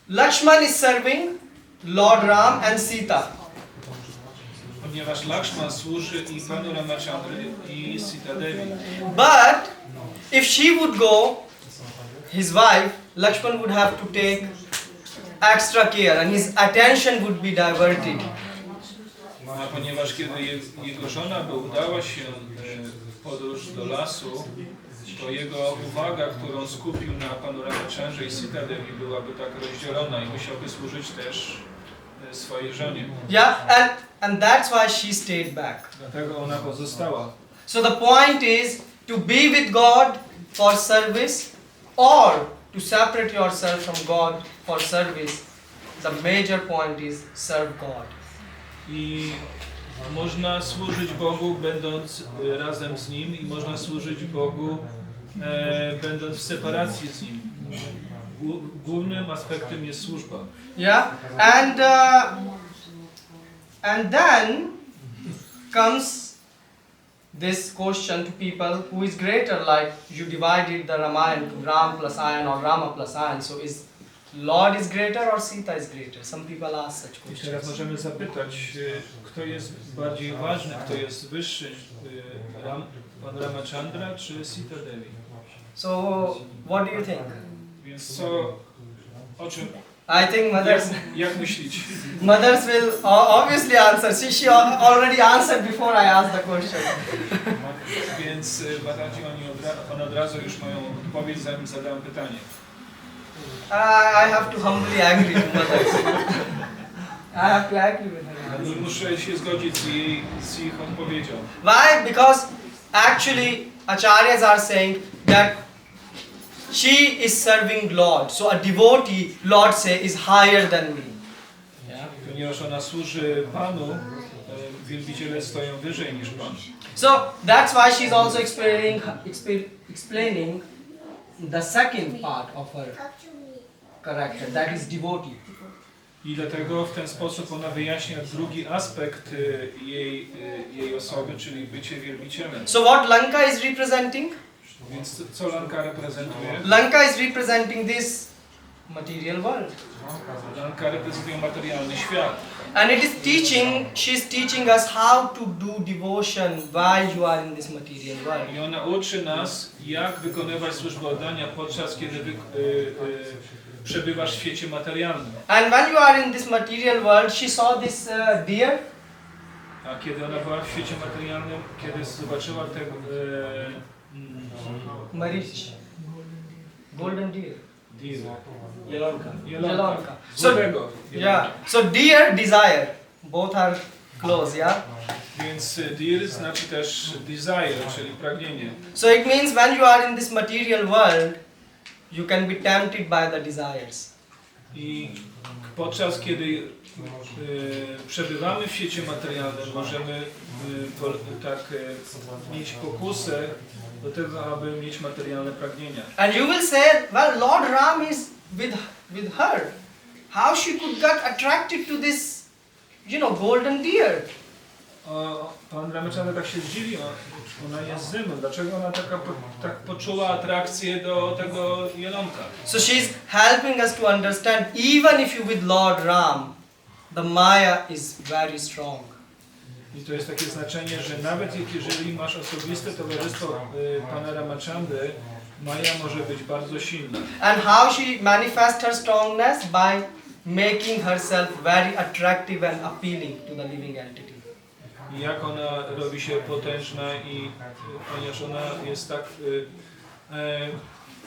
Lakshman is serving Lord Ram and Sita. Ponieważ Lakshman służy i Panu Ramachandry i Sita Devi. But if she would go, his wife, Lakshman would have to take extra care and his attention would be diverted. A ponieważ kiedy jego żona by udała się w podróż do lasu, to jego uwaga, którą skupił na Panu Ramachandrze i Sita Devi, byłaby tak rozdzielona i musiałby służyć też swojej żonie. Yeah, and that's why she stayed back. Dlatego ona pozostała. So the point is to be with God for service or to separate yourself from God for service. The major point is serve God. I można służyć Bogu będąc razem z Nim i można służyć Bogu będąc w separacji z Nim. Głównym aspektem jest służba. Yeah, and then comes this question to people, who is greater, like you divided the Ramayana to Ram plus Ayan or Rama plus Ayan, so is Lord is greater or Sita is greater? Some people ask such I teraz questions. możemy zapytać, kto jest bardziej ważny, kto jest wyższy, Pan Ramachandra czy Sita Devi? So what do you think? Więc o czym I think Jak myślicie? mothers will obviously answer. She already answered before I asked the question. Więc Mataji, on od razu już moją odpowiedź, zanim zadałem pytanie. I have to humbly agree with mothers. I have to agree with her. Muszę się zgodzić z ich odpowiedzią. Why? Because actually acharyas are saying that she is serving Lord. So a devotee, Lord say, is higher than me. Ponieważ ona służy Panu, wielbiciele stoją wyżej niż Pan. So that's why she's also explaining the second part of her character, that is devotee. I dlatego w ten sposób ona wyjaśnia drugi aspekt jej osoby, czyli bycie wielbicielem. So what Lanka is representing? Więc co Lanka reprezentuje? Lanka is representing this material world. Lanka reprezentuje materialny świat. And it is she's teaching us how to do devotion while you are in this material world. I ona uczy nas, jak wykonywać służbę oddania, podczas kiedy przebywasz w świecie materialnym. And when you are in this material world, she saw this deer. A kiedy ona była w świecie materialnym, kiedy zobaczyła tego Marish. Golden deer. Jelonka. So, Złotego. yeah. So deer, desire. Both are close, yeah? Więc deer znaczy też desire, czyli pragnienie. So it means when you are in this material world, you can be tempted by the desires. I podczas kiedy przebywamy w świecie materialnym, możemy mieć pokusę do tego, aby mieć materialne pragnienia. And you will say, well, Lord Ram is with her. How she could get attracted to this, golden deer? Pan Ramajany tak się zdziwił, ona jest ze mną. Dlaczego ona tak poczuła atrakcję do tego jelonka? So she's helping us to understand, even if you with Lord Ram, the Maya is very strong. I to jest takie znaczenie, że nawet jeżeli masz osobiste towarzystwo Pana Ramachandy, Maja może być bardzo silna. And how she manifests her strongness by making herself very attractive and appealing to the living entity. I jak ona robi się potężna ponieważ ona jest tak,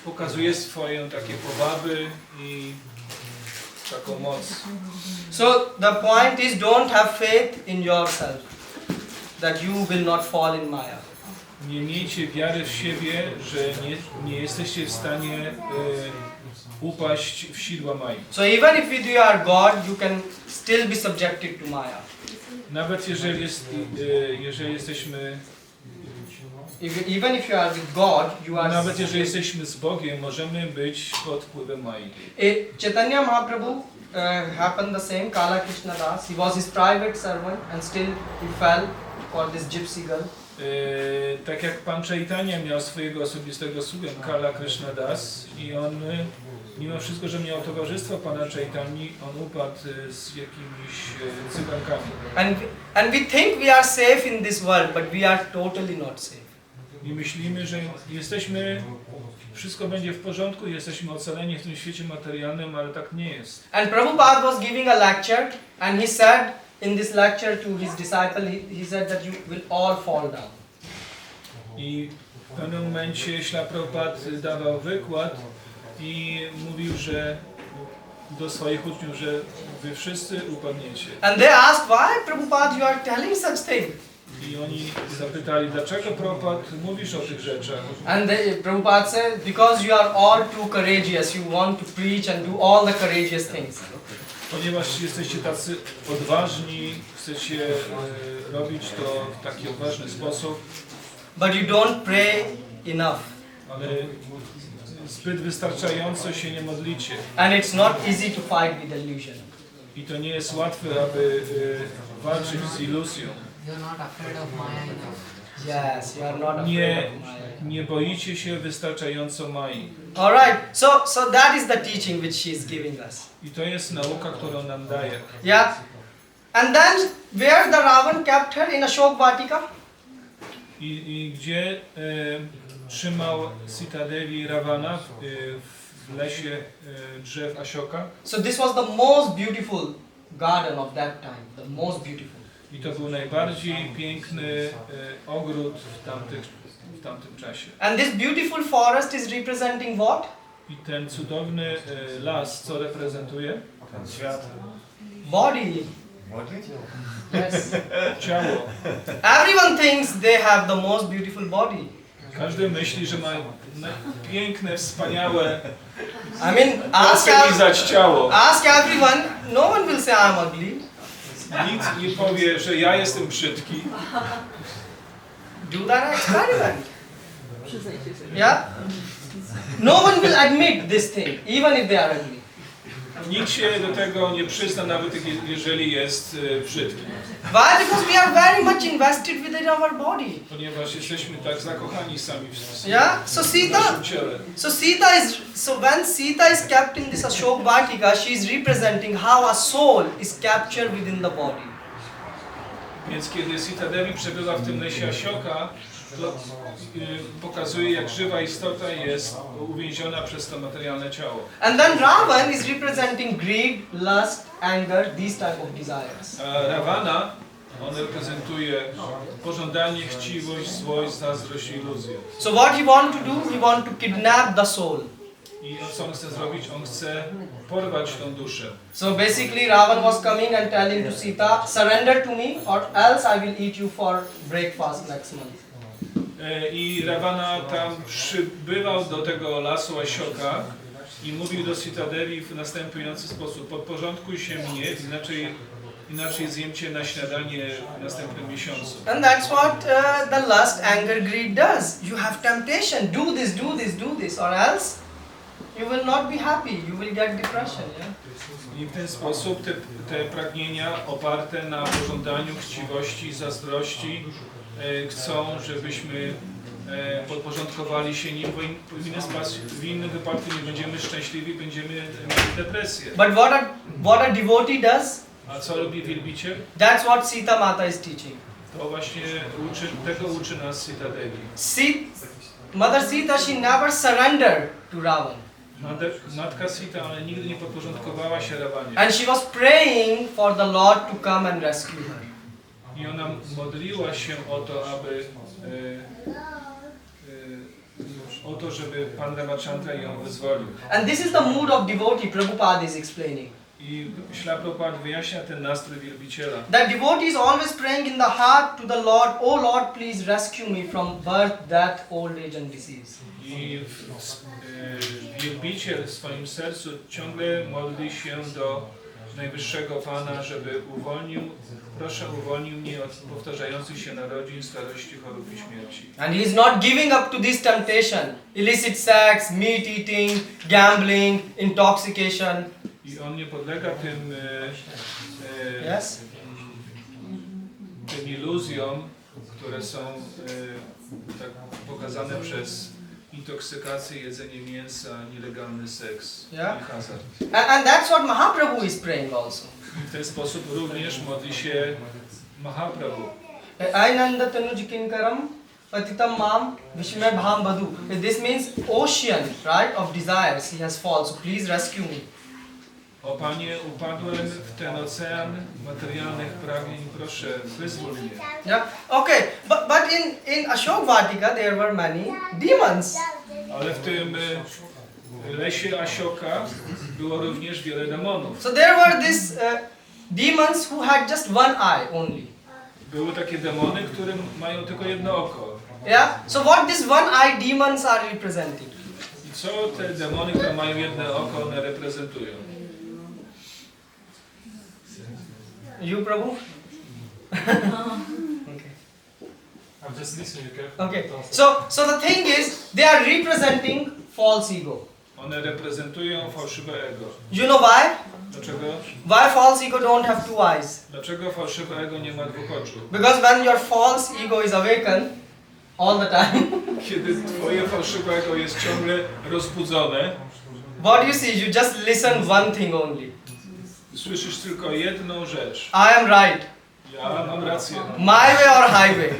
pokazuje swoje takie powaby i taką moc. So the point is, don't have faith in yourself that you will not fall in Maya. Nie miejcie wiary w siebie, że nie jesteście w stanie upaść w sidła Mai. So even if you are God, you can still be subjected to Maya. Nawet jeżeli jesteśmy Even if you are with God, you are. Nawet jeżeli jesteśmy z Bogiem, możemy być pod wpływem Mai. Chaitanya Mahaprabhu happened the same. Kala Krishna Das. He was his private servant and still he fell for this gypsy girl. Tak jak Pan Chaitanya miał swojego osobistego sługę Kala Krishna Das i on mimo wszystko, że miał towarzystwo Pana Chaitani, on upadł z jakimiś cygankami. And we think we are safe in this world, but we are totally not safe. I myślimy, że wszystko będzie w porządku, jesteśmy ocaleni w tym świecie materialnym, ale tak nie jest. And Prabhupada was giving a lecture and he said in this lecture to his disciple, he said that you will all fall down. I w pewnym momencie Śla Prabhupada dawał wykład i mówił, że do swoich uczniów, że wy wszyscy upadniecie. And they asked, why Prabhupada you are telling such thing? I oni zapytali, dlaczego Prabhupada mówisz o tych rzeczach? And Prabhupada said, because you are all too courageous, you want to preach and do all the courageous things. Ponieważ jesteście tacy odważni, chcecie robić to w taki odważny sposób. But you don't pray enough. Ale zbyt wystarczająco się nie modlicie. And it's not easy to fight with illusion. I to nie jest łatwe, aby walczyć z iluzją. You're not afraid of Maya enough. Yes, you are not afraid of Maya. Nie boicie się wystarczająco Mai. Alright, so that is the teaching which she is giving us. I to jest nauka, którą nam daje. Yeah. And then where the Ravan kept her in Ashok Vatika? I gdzie trzymał Sita Devi Ravana w w lesie drzew Ashoka. So this was the most beautiful garden of that time, the most beautiful. I to był najbardziej piękny ogród w tamtym czasie. And this beautiful forest is representing what? I ten cudowny las, co reprezentuje? Świat. Body. Yes. Ciało. Everyone thinks they have the most beautiful body. Każdy myśli, że ma piękne, wspaniałe, I mean, lizać ciało. ask everyone, no one will say I'm ugly. Nikt nie powie, że ja jestem brzydki. Do that experiment. Yeah? No one will admit this thing, even if they are ugly. Nikt się do tego nie przyzna, nawet jeżeli jest brzydki. Why? Because we are very much invested within our body. Ponieważ jesteśmy tak zakochani sami w Yeah? So naszym ciele. when Sita is kept in this Ashok Vatika, she is representing how a soul is captured within the body. Więc kiedy Sita Devi przebywa w tym lesie Ashoka, to pokazuje, jak żywa istota jest uwięziona przez to materialne ciało. And then Ravan is representing greed, lust, anger, these type of desires. A Ravana, on reprezentuje pożądanie, chciwość, złość, zazdrość i iluzję. So what he want to do? He want to kidnap the soul. I co on chce zrobić? On chce porwać tą duszę. So basically Ravan was coming and telling to Sita, surrender to me or else I will eat you for breakfast next month. I Ravana tam przybywał do tego lasu Ashoka i mówił do Sita Devi w następujący sposób: podporządkuj się mnie, inaczej zjem cię na śniadanie w następnym miesiącu. And that's what the lust, anger, greed does. You have temptation, do this, do this, do this, or else you will not be happy, you will get depression. Yeah? I w ten sposób te pragnienia oparte na pożądaniu, chciwości, zazdrości chcą, żebyśmy podporządkowali się nim, bo w innym wypadku nie będziemy szczęśliwi, będziemy mieli depresję. But what a devotee does, A co robi wielbiciel? that's what Sita Mata is teaching. To właśnie tego uczy nas Sita Devi. Mother Sita, she never surrendered to Ravan. Matka Sita, ale nigdy nie podporządkowała się Ravanie. And she was praying for the Lord to come and rescue her. I ona modliła się o to, żeby Pan Ramachandra ją wyzwolił. And this is the mood of devotee, Prabhupada is explaining. I Śla Prabhupada wyjaśnia ten nastrój wielbiciela. That devotee is always praying in the heart to the Lord, oh Lord, please rescue me from birth, death, old age and disease. I wielbiciel w swoim sercu ciągle modli się do Najwyższego Pana, żeby uwolnił mnie od powtarzających się narodzin, starości, chorób i śmierci. And he is not giving up to this temptation. Illicit sex, meat eating, gambling, intoxication. I on nie podlega tym Yes? tym iluzjom, które są tak pokazane przez intoksykację, jedzenie mięsa, nielegalny seks i hazard. And that's what Mahaprabhu is praying also. I w ten sposób również modli się Mahaprabhu. Ainanda tanujikinkaram patitam mam vishme bham badu. This means ocean, right, of desires. He has fallen, so please rescue me. O Panie, upadłem w ten ocean materialnych pragnień, proszę, wyzwól mnie. Yeah. Okay, but in Ashok Vatika there were many demons. Ale w tym lesie Ashoka było również wiele demonów. So there were these demons who had just one eye only. Były takie demony, które mają tylko jedno oko. Yeah. So what these one eye demons are representing? I co te demony, które mają jedno oko, one reprezentują? You, Prabhu? Okay. I'm just listening carefully. Okay. So the thing is, they are representing false ego. One reprezentują fałszywe ego. You know why? Dlaczego? Why false ego don't have two eyes? Dlaczego fałszywe ego nie ma dwóch oczu? Because when your false ego is awakened all the time, Kiedy twoje fałszywe ego jest ciągle rozbudzone, what you see, you just listen one thing only. słyszysz tylko jedną rzecz. I am right. Ja mam rację. My way or highway.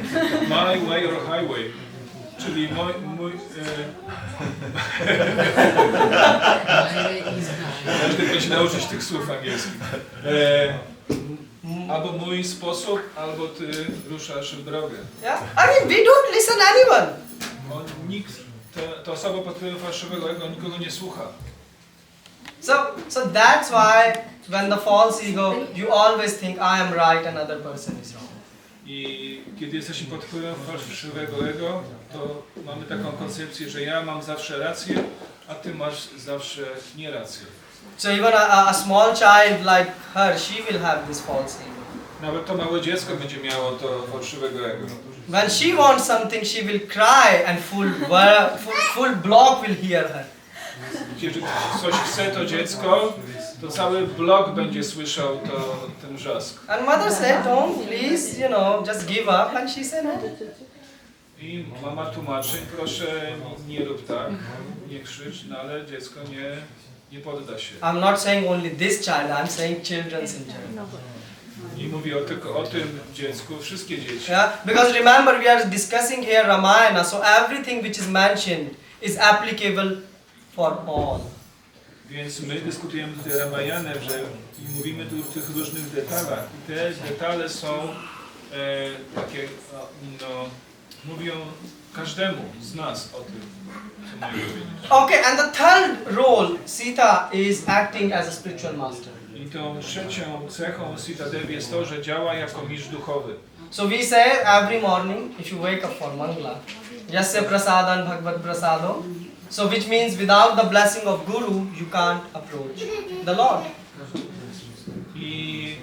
My way or highway. Czyli My way is right. Każdy musi nauczyć tych słów angielskich. Albo mój sposób, albo ty ruszasz w drogę. Yeah? I mean, we don't listen anyone. Ta osoba pod wpływem fałszywego ego nikogo nie słucha. So that's why when the false ego, you always think I am right and other person is wrong. I kiedy jesteśmy pod wpływem fałszywego ego, to mamy taką koncepcję, że ja mam zawsze rację, a ty masz zawsze nierację. So even a small child like her, she will have this false ego. Nawet to małe dziecko będzie miało to fałszywego ego. When she wants something, she will cry and full block will hear her. Jeżeli coś chce to dziecko, to cały blok będzie słyszał ten wrzask. And mother said, don't please, just give up. And she said, no. I mama tłumaczy, proszę nie rób tak, nie krzycz, no ale dziecko nie podda się. I'm not saying only this child, I'm saying children's in general. I mówi tylko o tym dziecku, wszystkie dzieci. Yeah? Because remember, we are discussing here Ramayana, so everything which is mentioned is applicable for all. Więc my dyskutujemy tutaj Ramajanę, że i mówimy tu o tych różnych detalach. I te detale są takie, mówią każdemu z nas o tym, co mają powiedzieć. Okay, and the third role, Sita is acting as a spiritual master. I tą trzecią cechą Sita Devi jest to, że działa jako mistrz duchowy. So we say every morning, if you wake up for Mangala, Yasya prasadan bhagavad prasado, so which means without the blessing of Guru, you can't approach the Lord. I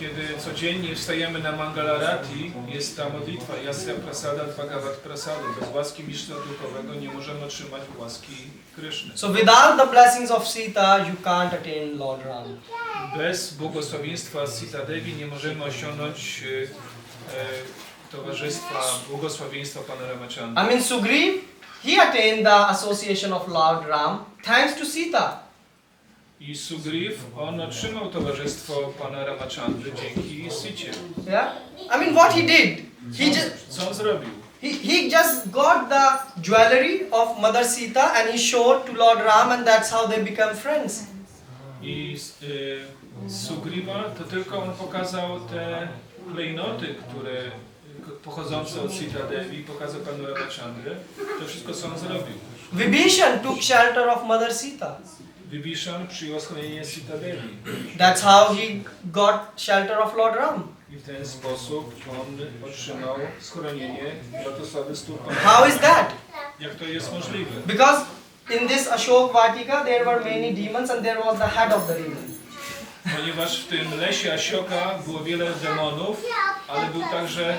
kiedy codziennie wstajemy na Mangalarati, jest ta modlitwa Yasya prasada bhagavad prasado. Bez łaski mistrza duchowego nie możemy otrzymać łaski Kryszny. So without the blessings of Sita, you can't attain Lord Ram. Bez błogosławieństwa Sita Devi nie możemy osiągnąć towarzystwa, błogosławieństwa Pana Ramachandry. I mean Sugriv, he attained the association of Lord Ram thanks to Sita. I Sugriv, on otrzymał towarzystwo Pana Ramachandry dzięki Sicie. Yeah? I mean what he did, Co on zrobił? he just got the jewelry of Mother Sita and he showed to Lord Ram, and that's how they become friends. I Sugriva to tylko on pokazał te klejnoty, które pochodzące od Sita Devi, pokazał Panu Ramachandry. To wszystko co on zrobił. Vibhishan took shelter of Mother Sita. Vibhishan przyjął schronienie Sita Devi. That's how he got shelter of Lord Ram. I w ten sposób on otrzymał schronienie lotosowy stóp Pana. How is that? Jak to jest możliwe? Because in this Ashok Vatika there were many demons and there was the head of the demon. Ponieważ w tym lesie Ashoka było wiele demonów, ale był także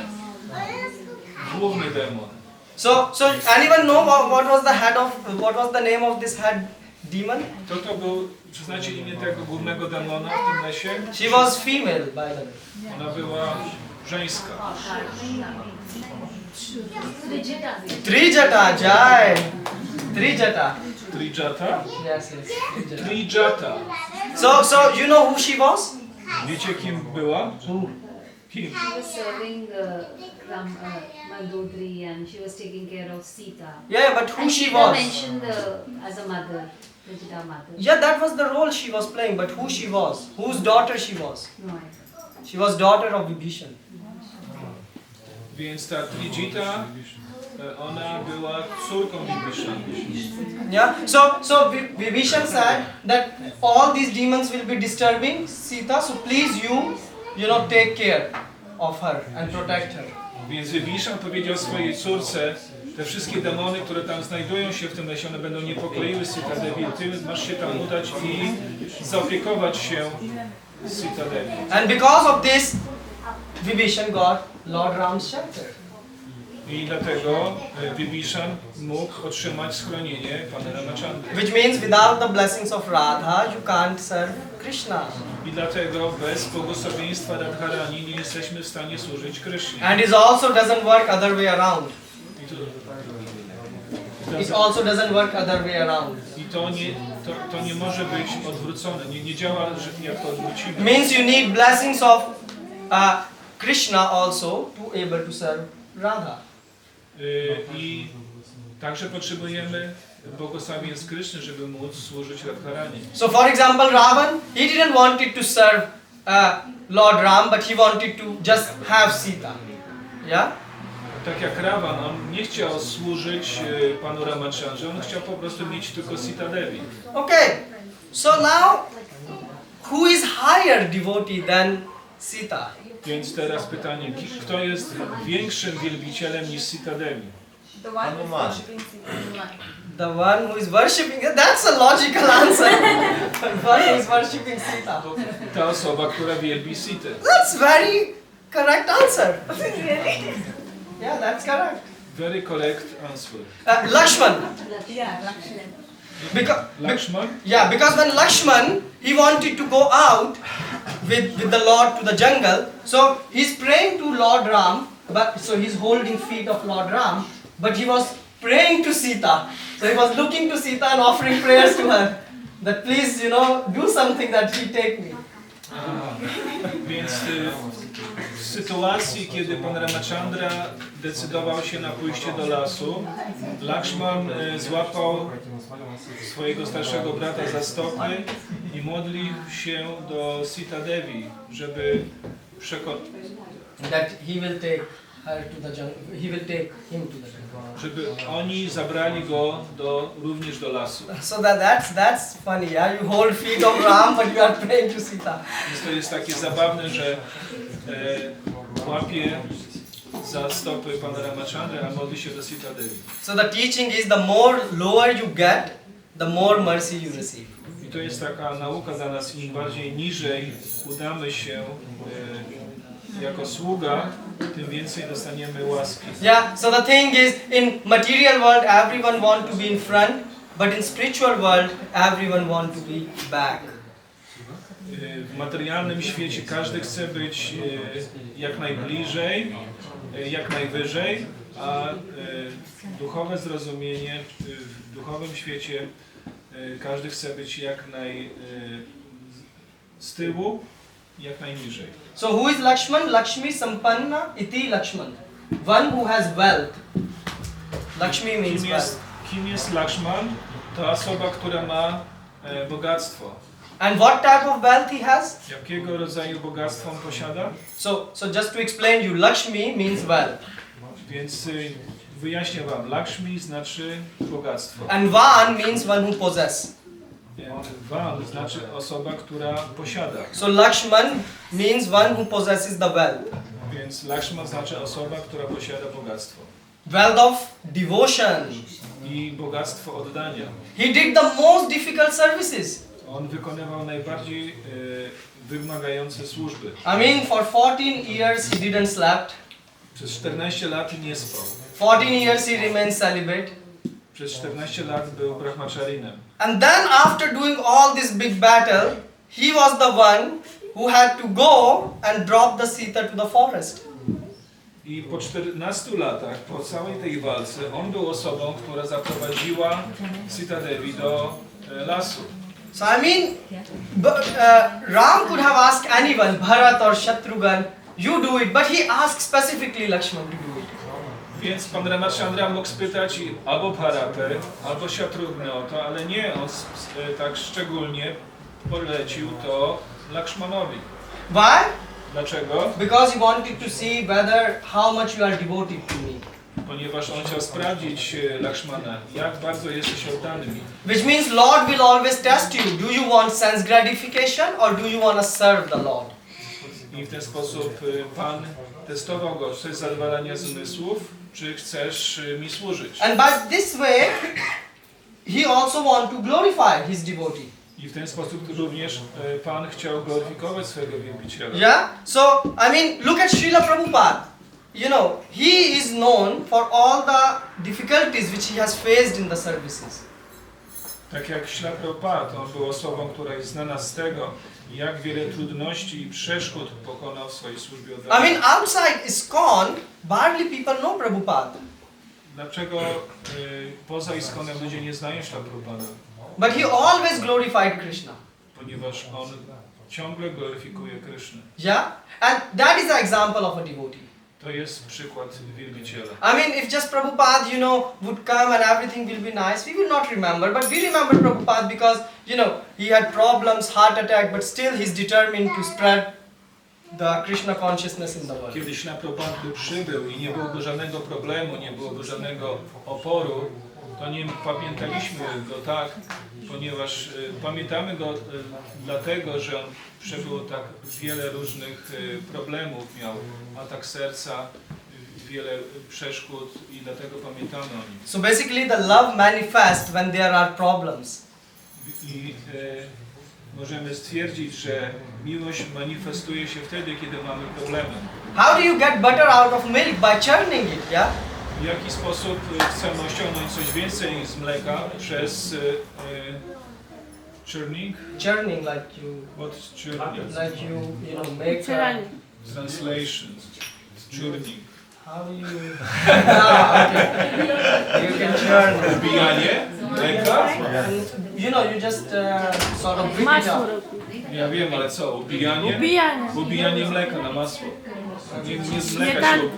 główny demon. So anyone know what was the name of this head demon? To był, czy znacie imię tego głównego demona w tym lesie? She was female, by the way. Ona była żeńska. Trijata, Jai. Trijata. Trijata? Yes. Trijata. So you know who she was? Wiecie kim była? Who? Kim? She was serving Mandodri and she was taking care of Sita. Yeah, but who And she Sita was? mentioned as a mother, Vijita mother. Yeah, that was the role she was playing, but who she was? Whose daughter she was? No idea. She was daughter of Vibhishan. Więc ta Trijita, ona była córką Vibhishana. Yeah. So Vibhishan said that all these demons will be disturbing Sita, so please take care of her and protect her. Więc Vibhishan powiedział swojej córce, te wszystkie demony, które tam znajdują się w tym lesie, one będą niepokoiły Sita Devi. Ty masz się tam udać i zaopiekować się Sita Devi. And because of this, Vibhishan got Lord Ram's shelter. I dlatego Vibhishan mógł otrzymać schronienie Pana Ramachandry. Which means without the blessings of Radha, you can't serve Krishna. I dlatego bez błogosławieństwa Radharani nie jesteśmy w stanie służyć Krysznie. And it also doesn't work other way around. It also doesn't work other way around. I to nie może być odwrócone, nie działa, że jak to odwrócimy. Means you need blessings of Krishna also to able to serve Radha. I Także potrzebujemy błogosławieństw Kryszny, żeby móc służyć Radharani. So for example, Ravan, he didn't want it to serve Lord Ram, but he wanted to just have Sita. Yeah? Tak jak Ravan, on nie chciał służyć panu Ramachandrze, on chciał po prostu mieć tylko Sita Devi. Okay. So now, who is higher devotee than Sita? Więc teraz pytanie, kto jest większym wielbicielem niż Sita Devi? The one who's Hanuman. worshipping Sita. The one who is worshipping. That's a logical answer. The one who is worshipping Sita. Ta osoba, która wielbi Sitę. That's very correct answer. Really? Yeah, that's correct. Very correct answer. Lakshman. Yeah, Lakshman. Lakshman? Yeah, because when Lakshman, he wanted to go out with the Lord to the jungle, so he's praying to Lord Ram, but so he's holding feet of Lord Ram, but he was praying to Sita. So he was looking to Sita and offering prayers to her, that please, do something that he take me. Więc w sytuacji, kiedy pan Ramachandra decydował się na pójście do lasu, Lakshman złapał swojego starszego brata za stopy i modlił się do Sita Devi, żeby That he will take her to the jungle. He will take him to the jungle. żeby oni zabrali go również do lasu. So that's funny, yeah. You hold feet of Ram, but you are praying to Sita. Więc to jest takie zabawne, że łapie za stopy pana Ramachandra, a modli się do Sita Devi. So the teaching is, the more lower you get, the more mercy you receive. I to jest taka nauka dla nas, im bardziej niżej udamy się jako sługa, tym więcej dostaniemy łaski. Yeah, so the thing is, in material world, everyone want to be in front, but in spiritual world, everyone want to be back. W materialnym świecie każdy chce być jak najbliżej, jak najwyżej, a duchowe zrozumienie, w duchowym świecie każdy chce być jak z tyłu, jak najniżej. So who is Lakshman? Lakshmi Sampanna iti Lakshman. One who has wealth. Lakshmi means wealth. Kim jest Lakshman? To osoba, która ma bogactwo. And what type of wealth he has? Jakiego rodzaju bogactwo on posiada? So just to explain you, Lakshmi means wealth. Więc wyjaśnię wam. Lakshmi znaczy bogactwo. And Van means one who possess. Van znaczy osoba, która posiada. So Lakshman means one who possesses the wealth. Więc Lakshman znaczy osoba, która posiada bogactwo. Wealth of devotion. I bogactwo oddania. He did the most difficult services. On wykonywał najbardziej wymagające służby. I mean, for 14 years he didn't slept. Przez 14 lat nie spał. 14 years he remained celibate. Przez 14 lat był brahmacharinem. And then after doing all this big battle, he was the one who had to go and drop the Sita to the forest. I po 14 latach, po całej tej walce, on był osobą, która zaprowadziła Sita Devi do lasu. So I mean, Ram could have asked anyone, Bharat or Shatrughan, you do it, but he asked specifically Lakshman to do it. Więc pan Ramachandra mógł spytać albo Bharatę, albo Shatrughna o to, ale nie, on tak szczególnie polecił to Lakshmanowi. Why? Dlaczego? Because he wanted to see how much you are devoted to me. Ponieważ on chciał sprawdzić Lakshmana, jak bardzo jesteś oddany mi. Which means Lord will always test you. Do you want sense gratification or do you want to serve the Lord? I w ten sposób Pan testował go, chcesz zadowalania zmysłów, czy chcesz mi służyć. And by this way, he also want to glorify his devotee. I w ten sposób również Pan chciał gloryfikować swojego wielbiciela. Yeah? So, I mean, look at Srila Prabhupada. You know, he is known for all the difficulties which he has faced in the services. Tak jak Śla Prabhupada, on był osobą, która jest znana z tego, jak wiele trudności i przeszkód pokonał w swojej służbie I oddanej. mean, outside ISKCON, barely people know Prabhupada. Dlaczego poza ISKCONem ludzie nie znają Śla Prabhupada? But he always glorified Krishna. Ponieważ on ciągle gloryfikuje Krysznę. Yeah? And that is the example of a devotee. To jest przykład wielbiciela. I mean, if just Prabhupada, would come and everything will be nice, we will not remember. But we remember Prabhupada because, he had problems, heart attack, but still he's determined to spread the Krishna consciousness in the world. Kiedy Śla Prabhupada by przybył i nie byłoby żadnego problemu, nie byłoby żadnego oporu, to nie pamiętaliśmy go tak, ponieważ pamiętamy go dlatego, że on przebył tak wiele różnych problemów, miał atak serca, wiele przeszkód i dlatego pamiętamy o nim. So basically the love manifests when there are problems. I możemy stwierdzić, że miłość manifestuje się wtedy, kiedy mamy problemy. How do you get butter out of milk? By churning it, yeah? W jaki sposób chcemy osiągnąć coś więcej z mleka przez churning? Churning, like you, What's churning? like you make. Translation. Churning. How do you? Okay. You can churn. Ubijanie mleka? And, you just sort of bring it up. Ja wiem, ale co? Ubijanie? Ubijanie mleka na masło. Nie z mleka się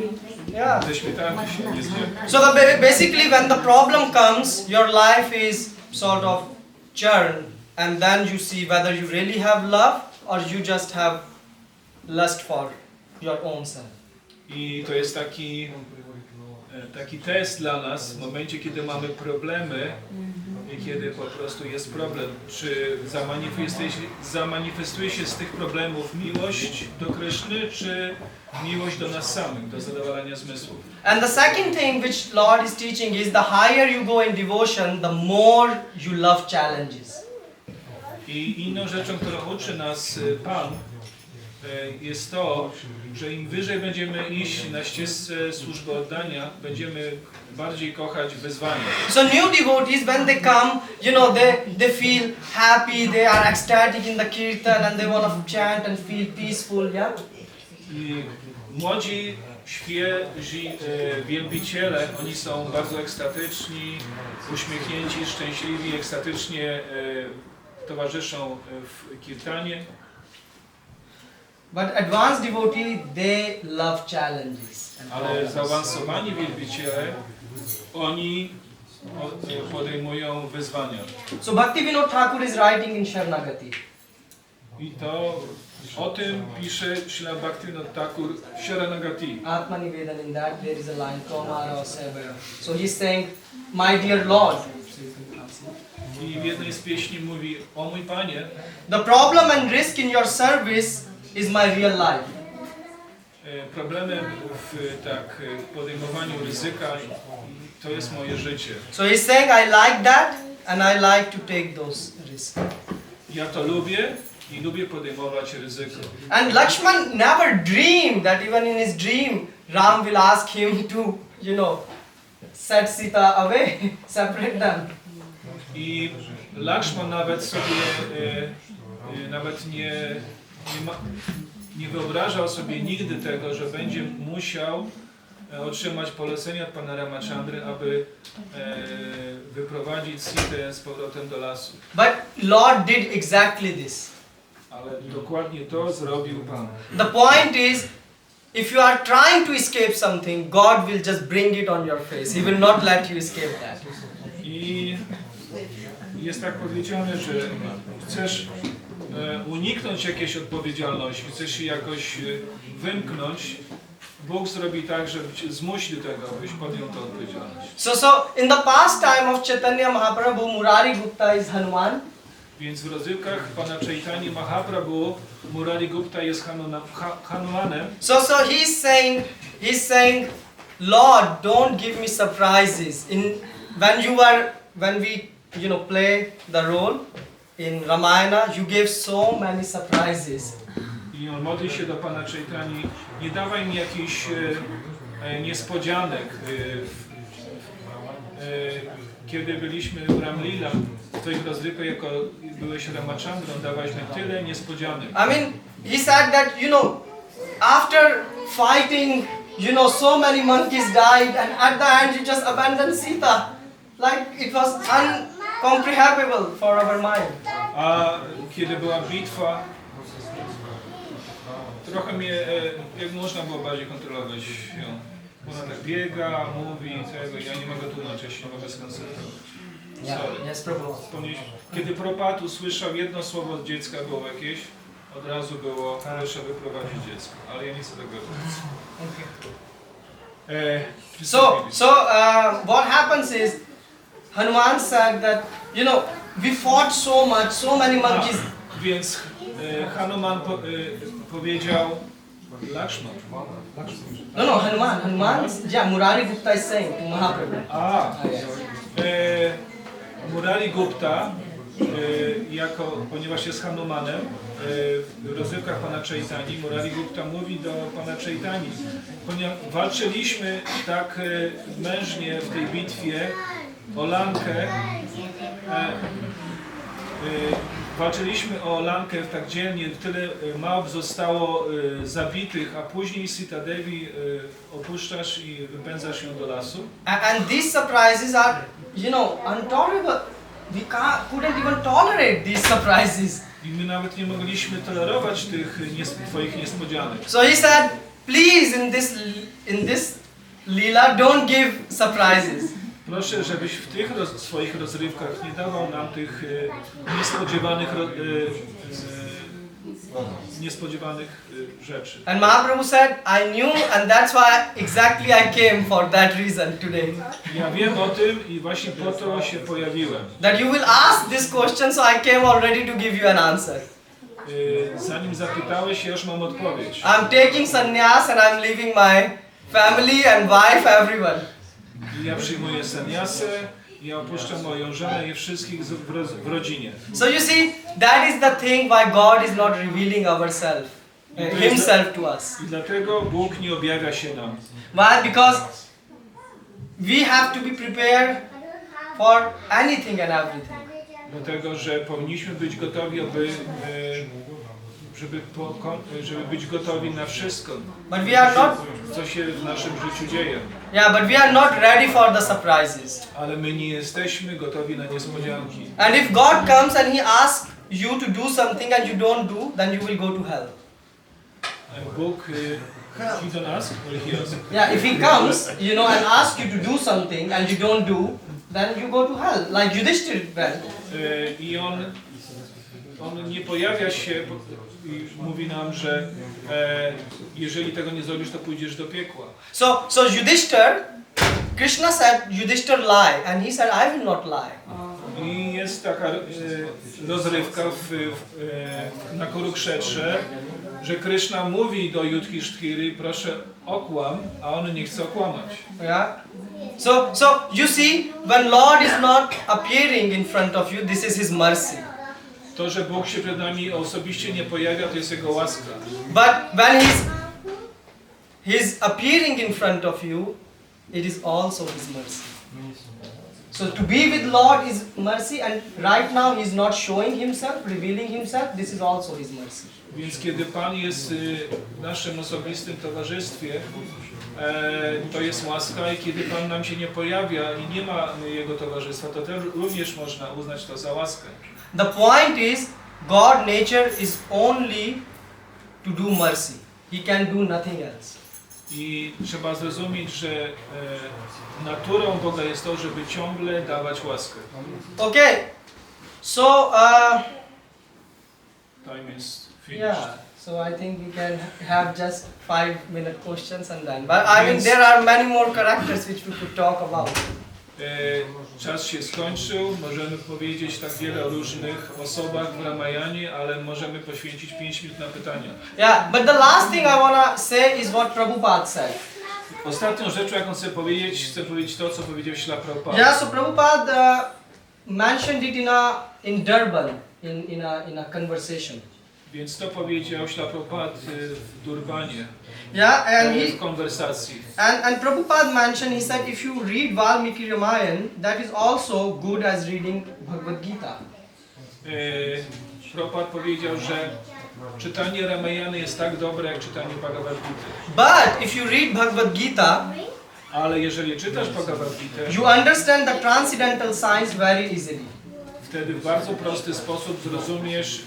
Yeah. ze śmietanki się nie zje. So basically, when the problem comes, your life is sort of churned, and then you see whether you really have love or you just have lust for your own self. I to jest taki test dla nas w momencie, kiedy mamy problemy i kiedy po prostu jest problem, czy zamanifestuje się z tych problemów miłość do Kryszny, czy miłość do nas samych, do zadowalania zmysłów. And the second thing which Lord is teaching is the higher you go in devotion, the more you love challenges. I inną rzeczą, którą uczy nas Pan, jest to, że im wyżej będziemy iść na ścieżce służby oddania, będziemy bardziej kochać wyzwania. So new devotees, when they come, they feel happy, they are ecstatic in the kirtan and they want to chant and feel peaceful, yeah? I młodzi, świeżi wielbiciele, oni są bardzo ekstatyczni, uśmiechnięci, szczęśliwi, ekstatycznie towarzyszą w kirtanie. But advanced devotee, they love challenges. Ale zaawansowani wielbiciele, oni podejmują wyzwania. So Bhaktivinoda Thakur is writing in Sharanagati. I to o tym pisze Śrila Bhaktivinoda Thakur w Sharanagati. Atmanivedan, in that there is a line, Tomara Sevaya. So he's saying, my dear Lord. I w jednej z pieśni mówi, o mój Panie, The problem and risk in your service is my real life. Problemem w podejmowaniu ryzyka to jest moje życie. So he's saying, I like that and I like to take those risks. Ja to lubię i lubię podejmować ryzyko. And Lakshman never dreamed that even in his dream, Ram will ask him to, set Sita away, separate them. I Lakshman nawet sobie nie wyobrażał sobie nigdy tego, że będzie musiał otrzymać polecenie od pana Ramachandry, aby wyprowadzić Sitę z powrotem do lasu. But Lord did exactly this. Ale dokładnie to zrobił Pan. The point is, if you are trying to escape something, God will just bring it on your face. He will not let you escape that. I jest tak powiedziane, że chcesz uniknąć jakiejś odpowiedzialności, chcesz się jakoś wymknąć, Bóg zrobi tak, że zmusi do tego, abyś podjął tę odpowiedzialność. So in the past time of Chaitanya Mahaprabhu, Murari Gupta is Hanuman. Więc w rozrywkach pana Chaitani Mahaprabhu, Murari Gupta jest Hanumanem. So he's saying, Lord, don't give me surprises. When we play the role in Ramayana, you gave so many surprises. I on modli się do pana Chaitani, nie dawaj mi jakichś niespodzianek. Kiedy byliśmy w Ramlila, w twoich rozrywkach, jako byłeś Ramachandrą, dawałeś mi tyle niespodzianek. I mean, he said that, after fighting, so many monkeys died, and at the end you just abandoned Sita. Like, it was incomprehensible for our mind. A kiedy była bitwa, trochę mnie, jak można było bardziej kontrolować ją. Ona tak biega, mówi, tego, ja nie mogę tłumaczyć, nie mogę skoncentrować. Yeah. Sorry. Yes, Prabhu. Kiedy Prabhupada usłyszał jedno słowo od dziecka, było jakieś, od razu było, proszę wyprowadzić dziecko, ale ja nie chcę tego robić. What happens is, Hanuman said that, you know, we fought so much, so many monkeys. Więc Hanuman powiedział, Lakshman. No, Hanuman, yeah, Murari Gupta is saying to Mahaprabhu. Murari Gupta, ponieważ jest Hanumanem, w rozrywkach pana Chaitani, Murari Gupta mówi do pana Chaitani, ponieważ walczyliśmy tak mężnie w tej bitwie o Lankę, walczyliśmy o Lankę tak dzielnie, tyle małp zostało zabitych, a później Sita Devi opuszczasz i wypędzasz ją do lasu. And these surprises are, you know, intolerable. We couldn't even tolerate these surprises. I my nawet nie mogliśmy tolerować tych twoich niespodzianek. So he said, please in this lila don't give surprises. Proszę, żebyś w tych swoich rozrywkach nie dawał nam tych niespodziewanych rzeczy. And Mahaprabhu said, I knew and that's why exactly I came for that reason today. Ja wiem o tym i właśnie po to się pojawiłem. That you will ask this question, so I came already to give you an answer. Zanim zapytałeś, ja już mam odpowiedź. I'm taking sannyas and I'm leaving my family and wife, everyone. Ja przyjmuję sannyasę, ja opuszczam moją żonę i wszystkich w rodzinie. So you see, that is the thing why God is not revealing Himself to us. I dlatego Bóg nie objawia się nam. Why? Because we have to be prepared for anything and everything. Dlatego, że powinniśmy być gotowi, żeby być gotowi na wszystko, But we are not. co się w naszym życiu dzieje. Yeah, but we are not ready for the surprises. Ale my nie jesteśmy gotowi na niespodzianki. And if God comes and He asks you to do something and you don't do, then you will go to hell. Bóg, He don't ask, or He asks? Yeah, if He comes, you know, and asks you to do something and you don't do, then you go to hell, like Yudhishthir went. I on nie pojawia się i mówi nam, że jeżeli tego nie zrobisz, to pójdziesz do piekła. So Yudhishthir, Krishna said, Yudhishthir lie, and he said, I will not lie. I jest taka rozrywka na Kurukshetrze, że Krishna mówi do Yudhishtiry, proszę okłam, a on nie chce okłamać. Yeah. So you see, when Lord is not appearing in front of you, this is His mercy. To, że Bóg się przed nami osobiście nie pojawia, to jest Jego łaska. But when He's appearing in front of you, it is also His mercy. So to be with Lord is mercy, and right now He's not showing Himself, revealing Himself, this is also His mercy. Więc kiedy Pan jest w naszym osobistym towarzystwie, to jest łaska, i kiedy Pan nam się nie pojawia i nie ma Jego towarzystwa, to też również można uznać to za łaskę. The point is, God nature is only to do mercy. He can do nothing else. I trzeba zrozumieć, że naturą Boga jest to, żeby ciągle dawać łaskę. Okay, so Time is finished. yeah, so I think we can have just 5-minute questions and then. But I mean, there are many more characters which we could talk about. Czas się skończył, możemy powiedzieć tak wiele o różnych osobach w Ramajanie, ale możemy poświęcić 5 minut na pytania. Yeah, but the last thing I wanna say is what Prabhupada said. Ostatnią rzeczą, jaką chcę powiedzieć to, co powiedział Śrīla Prabhupada. Yeah, so Prabhupada mentioned it in Durban in a conversation. Więc to powiedział Śrīla Prabhupada w Durbanie. Yeah, and W konwersacji. and Prabhupada mentioned, he said, if you read Valmiki Ramayan, that is also good as reading Bhagavad Gita. Prabhupada powiedział, że czytanie Ramayany jest tak dobre, jak czytanie Bhagavad Gita. But if you read Bhagavad Gita, Ale jeżeli czytasz Bhagavad Gita, you understand the transcendental science very easily. wtedy w bardzo prosty sposób zrozumiesz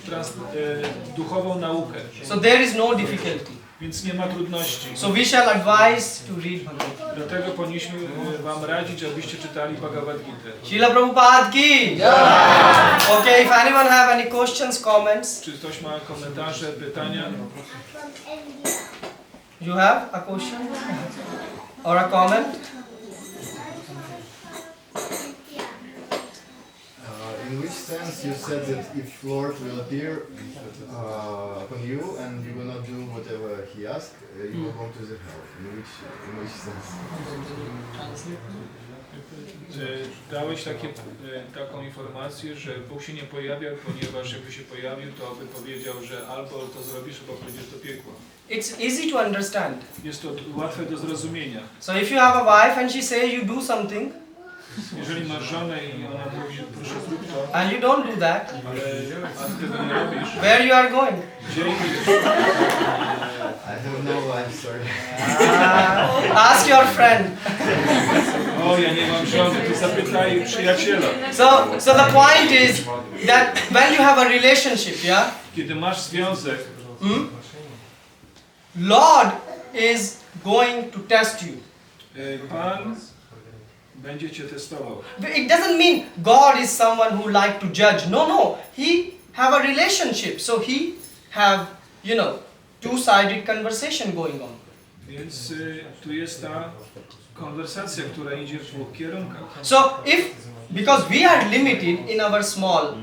duchową naukę. So there is no difficulty. Więc nie ma trudności. So we shall advise to read Bhagavad Gita. Dlatego powinniśmy wam radzić, abyście czytali Bhagavad Gita. Srila Prabhupada ki! Okay, if anyone have any questions, comments. Czy ktoś ma komentarze, pytania? You have a question? Or a comment? In which sense you said that if Lord will appear upon you and you will not do whatever he asks, you will go to the hell? In which sense? Dałeś taką informację, że Bóg się nie pojawiał, ponieważ jakby się pojawił, to by powiedział, że albo to zrobisz, albo pójdziesz do piekła. It's easy to understand. Jest to łatwe do zrozumienia. So if you have a wife and she says you do something, jeżeli masz żonę i ona mówi, proszę zrób to, and you don't do that, a ty tego nie robisz, where you are going? gdzie idziesz? I have no life, sorry. Ask your friend. O, ja nie mam żony, to zapytaj przyjaciela. So the point is that when you have a relationship, yeah, Kiedy masz związek, Lord is going to test you. Pan będzie cię testował. It doesn't mean God is someone who like to judge. No. He have a relationship. So he have, two-sided conversation going on. Więc tu jest ta konwersacja, która idzie w dwóch kierunkach. So because we are limited in our small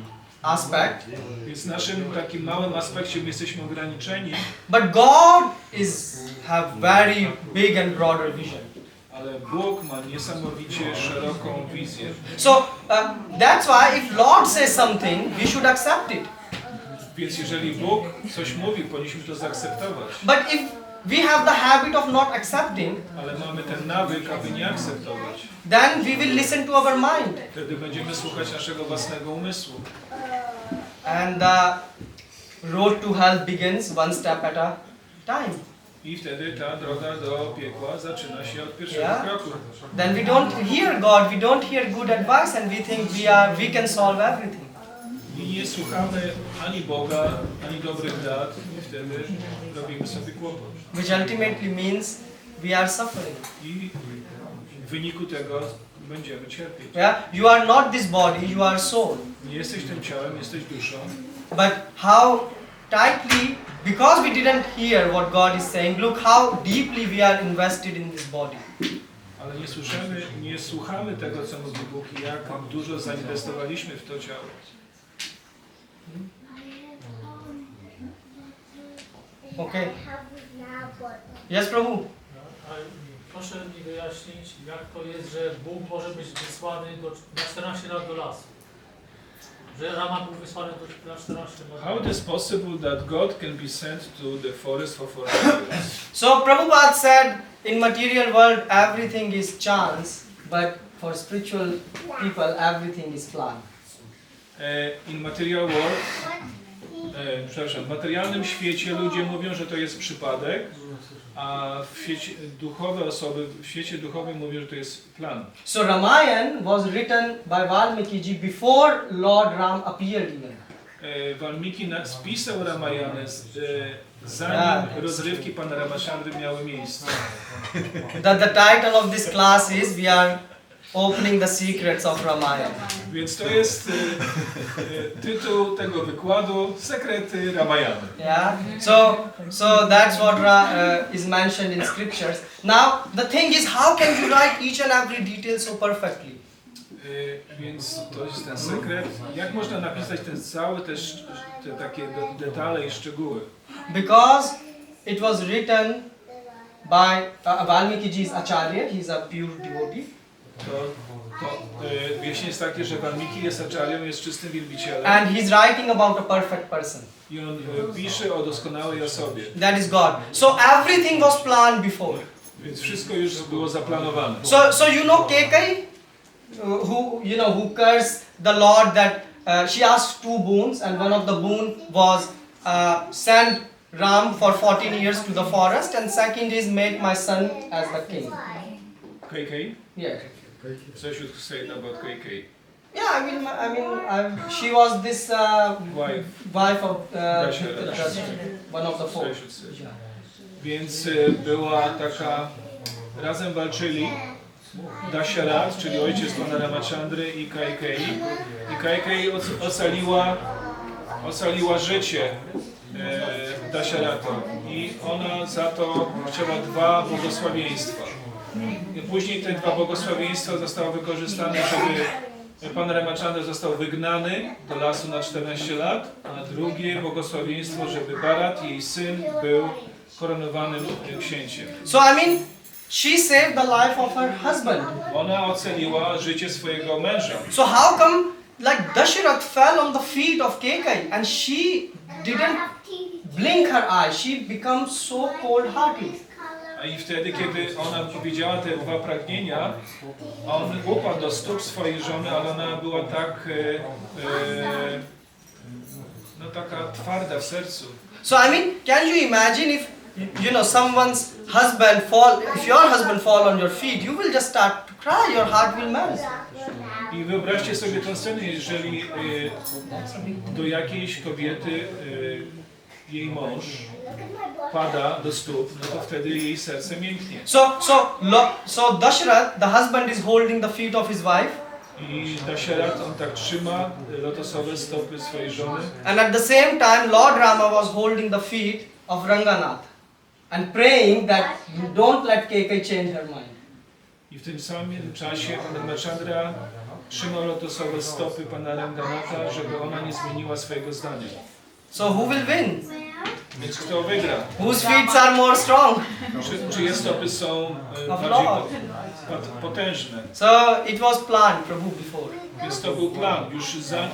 aspect, Więc w naszym takim małym aspekcie my jesteśmy ograniczeni, but God have very big and broader vision. ale Bóg ma niesamowicie szeroką wizję. So that's why if Lord says something, we should accept it. Więc jeżeli Bóg coś mówi, powinniśmy to zaakceptować. But if we have the habit of not accepting, Ale mamy ten nawyk, aby nie akceptować. then we will listen to our mind. Wtedy będziemy słuchać naszego własnego umysłu. And the road to hell begins one step at a time. I wtedy ta droga do piekła zaczyna się od pierwszego kroku. Then we don't hear God, we don't hear good advice, and we think we can solve everything. I nie słuchamy ani Boga, ani dobrych rad, i wtedy robimy sobie kłopot. Which ultimately means we are suffering. I w wyniku tego będziemy cierpieć. Yeah? You are not this body, you are soul. Nie jesteś tym ciałem, jesteś duszą. But how tightly, because we didn't hear what God is saying, look how deeply we are invested in this body. Ale nie słuchamy tego, co mówi Bóg i jak dużo zainwestowaliśmy w to ciało. Okay. Yes, Prabhu. Proszę mi wyjaśnić, jak to jest, że Bóg może być wysłany na 14 lat do lasu. Że Rama był wysłany na 14 lat. How it is possible that God can be sent to the forest for 40 years? So Prabhupada said, in material world everything is chance, but for spiritual people everything is plan. In material world, w materialnym świecie ludzie mówią, że to jest przypadek, a w świecie duchowym mówią, że to jest plan. So Ramayana was written by Valmiki before Lord Ram appeared even. Valmiki spisał Ramayanę zanim rozrywki pana Ramachandry miały miejsce. The title of this class is we are opening the secrets of Ramayana. Więc to jest tytuł tego wykładu, Sekrety Ramayany. Yeah. So that's what is mentioned in scriptures. Now the thing is, how can you write each and every detail so perfectly? Więc to jest ten sekret. Jak można napisać te takie detale i szczegóły? Because it was written by Valmiki's Acharya, he is a pure devotee. Wyjaśnienie jest takie, że Valmiki jest acharyą, jest czystym wielbicielem. And he's writing about a perfect person. I on pisze o doskonałej osobie. That is God. So everything was planned before. Więc wszystko już było zaplanowane. So you know Kekai, who cursed the Lord that she asked two boons, and one of the boon was send Ram for 14 years to the forest, and second is make my son as the king. KK? Yeah. So I should say about KK. Yeah, she was this Wife. wife of Dasharatha. one of the four. Więc była taka, razem walczyli Dasharat, czyli ojciec pana Ramachandry i Kaikei. I Kaikei ocaliła życie Dasharatha i ona za to chciała 2 błogosławieństwa. I później te 2 błogosławieństwa zostały wykorzystane, żeby pan Ramachandra został wygnany do lasu na 14 lat, a drugie błogosławieństwo, żeby Bharat, jej syn, był koronowanym księciem. So she saved the life of her husband. Ona ocaliła życie swojego męża. So how come like Dasharath fell on the feet of Kaikai and she didn't blink her eyes? She becomes so cold-hearted. I wtedy, kiedy ona powiedziała te 2 pragnienia, on upadł do stóp swojej żony, ale ona była tak, taka twarda w sercu. So can you imagine if someone's husband if your husband fall on your feet, you will just start to cry, your heart will melt. I wyobraźcie sobie tę scenę, jeżeli do jakiejś kobiety jej mąż pada do stóp, no to wtedy jej serce mięknie. So Dasharath, the husband is holding the feet of his wife. I Dasharat, on tak trzyma lotosowe stopy swojej żony. And at the same time, Lord Rama was holding the feet of Ranganath and praying that don't let Kaikai change her mind. I w tym samym czasie pan Ramachandra trzymał lotosowe stopy pana Ranganatha, żeby ona nie zmieniła swojego zdania. So who will win? Więc kto wygra? Whose feet are more strong? Czyje stopy są bardziej potężne? So it was planned, Prabhu, before. Więc to był plan. Już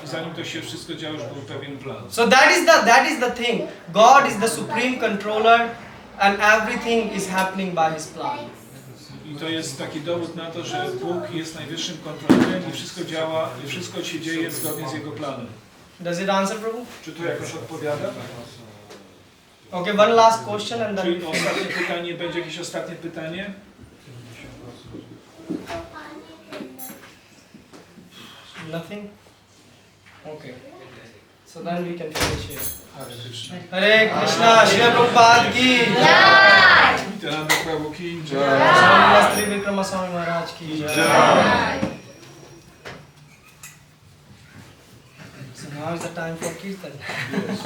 zanim to się wszystko działo, już był pewien plan. So that is the thing. God is the supreme controller and everything is happening by His plan. I to jest taki dowód na to, że Bóg jest najwyższym kontrolerem i wszystko działa, i wszystko się dzieje zgodnie z Jego planem. Does it answer, Prabhu? Czy to jakoś odpowiada? Okay, one last question and then... Czyli ostatnie pytanie, będzie jakieś ostatnie pytanie? Nothing? Okay. So then we can finish here. Hare Krishna. Hare Krishna, Shri Prabhupada ki Jai! Nityananda Prabhu ki jai. Swami Sri Vikrama Swami Maharaj ki jai. So now is the time for Kirtan. Yes.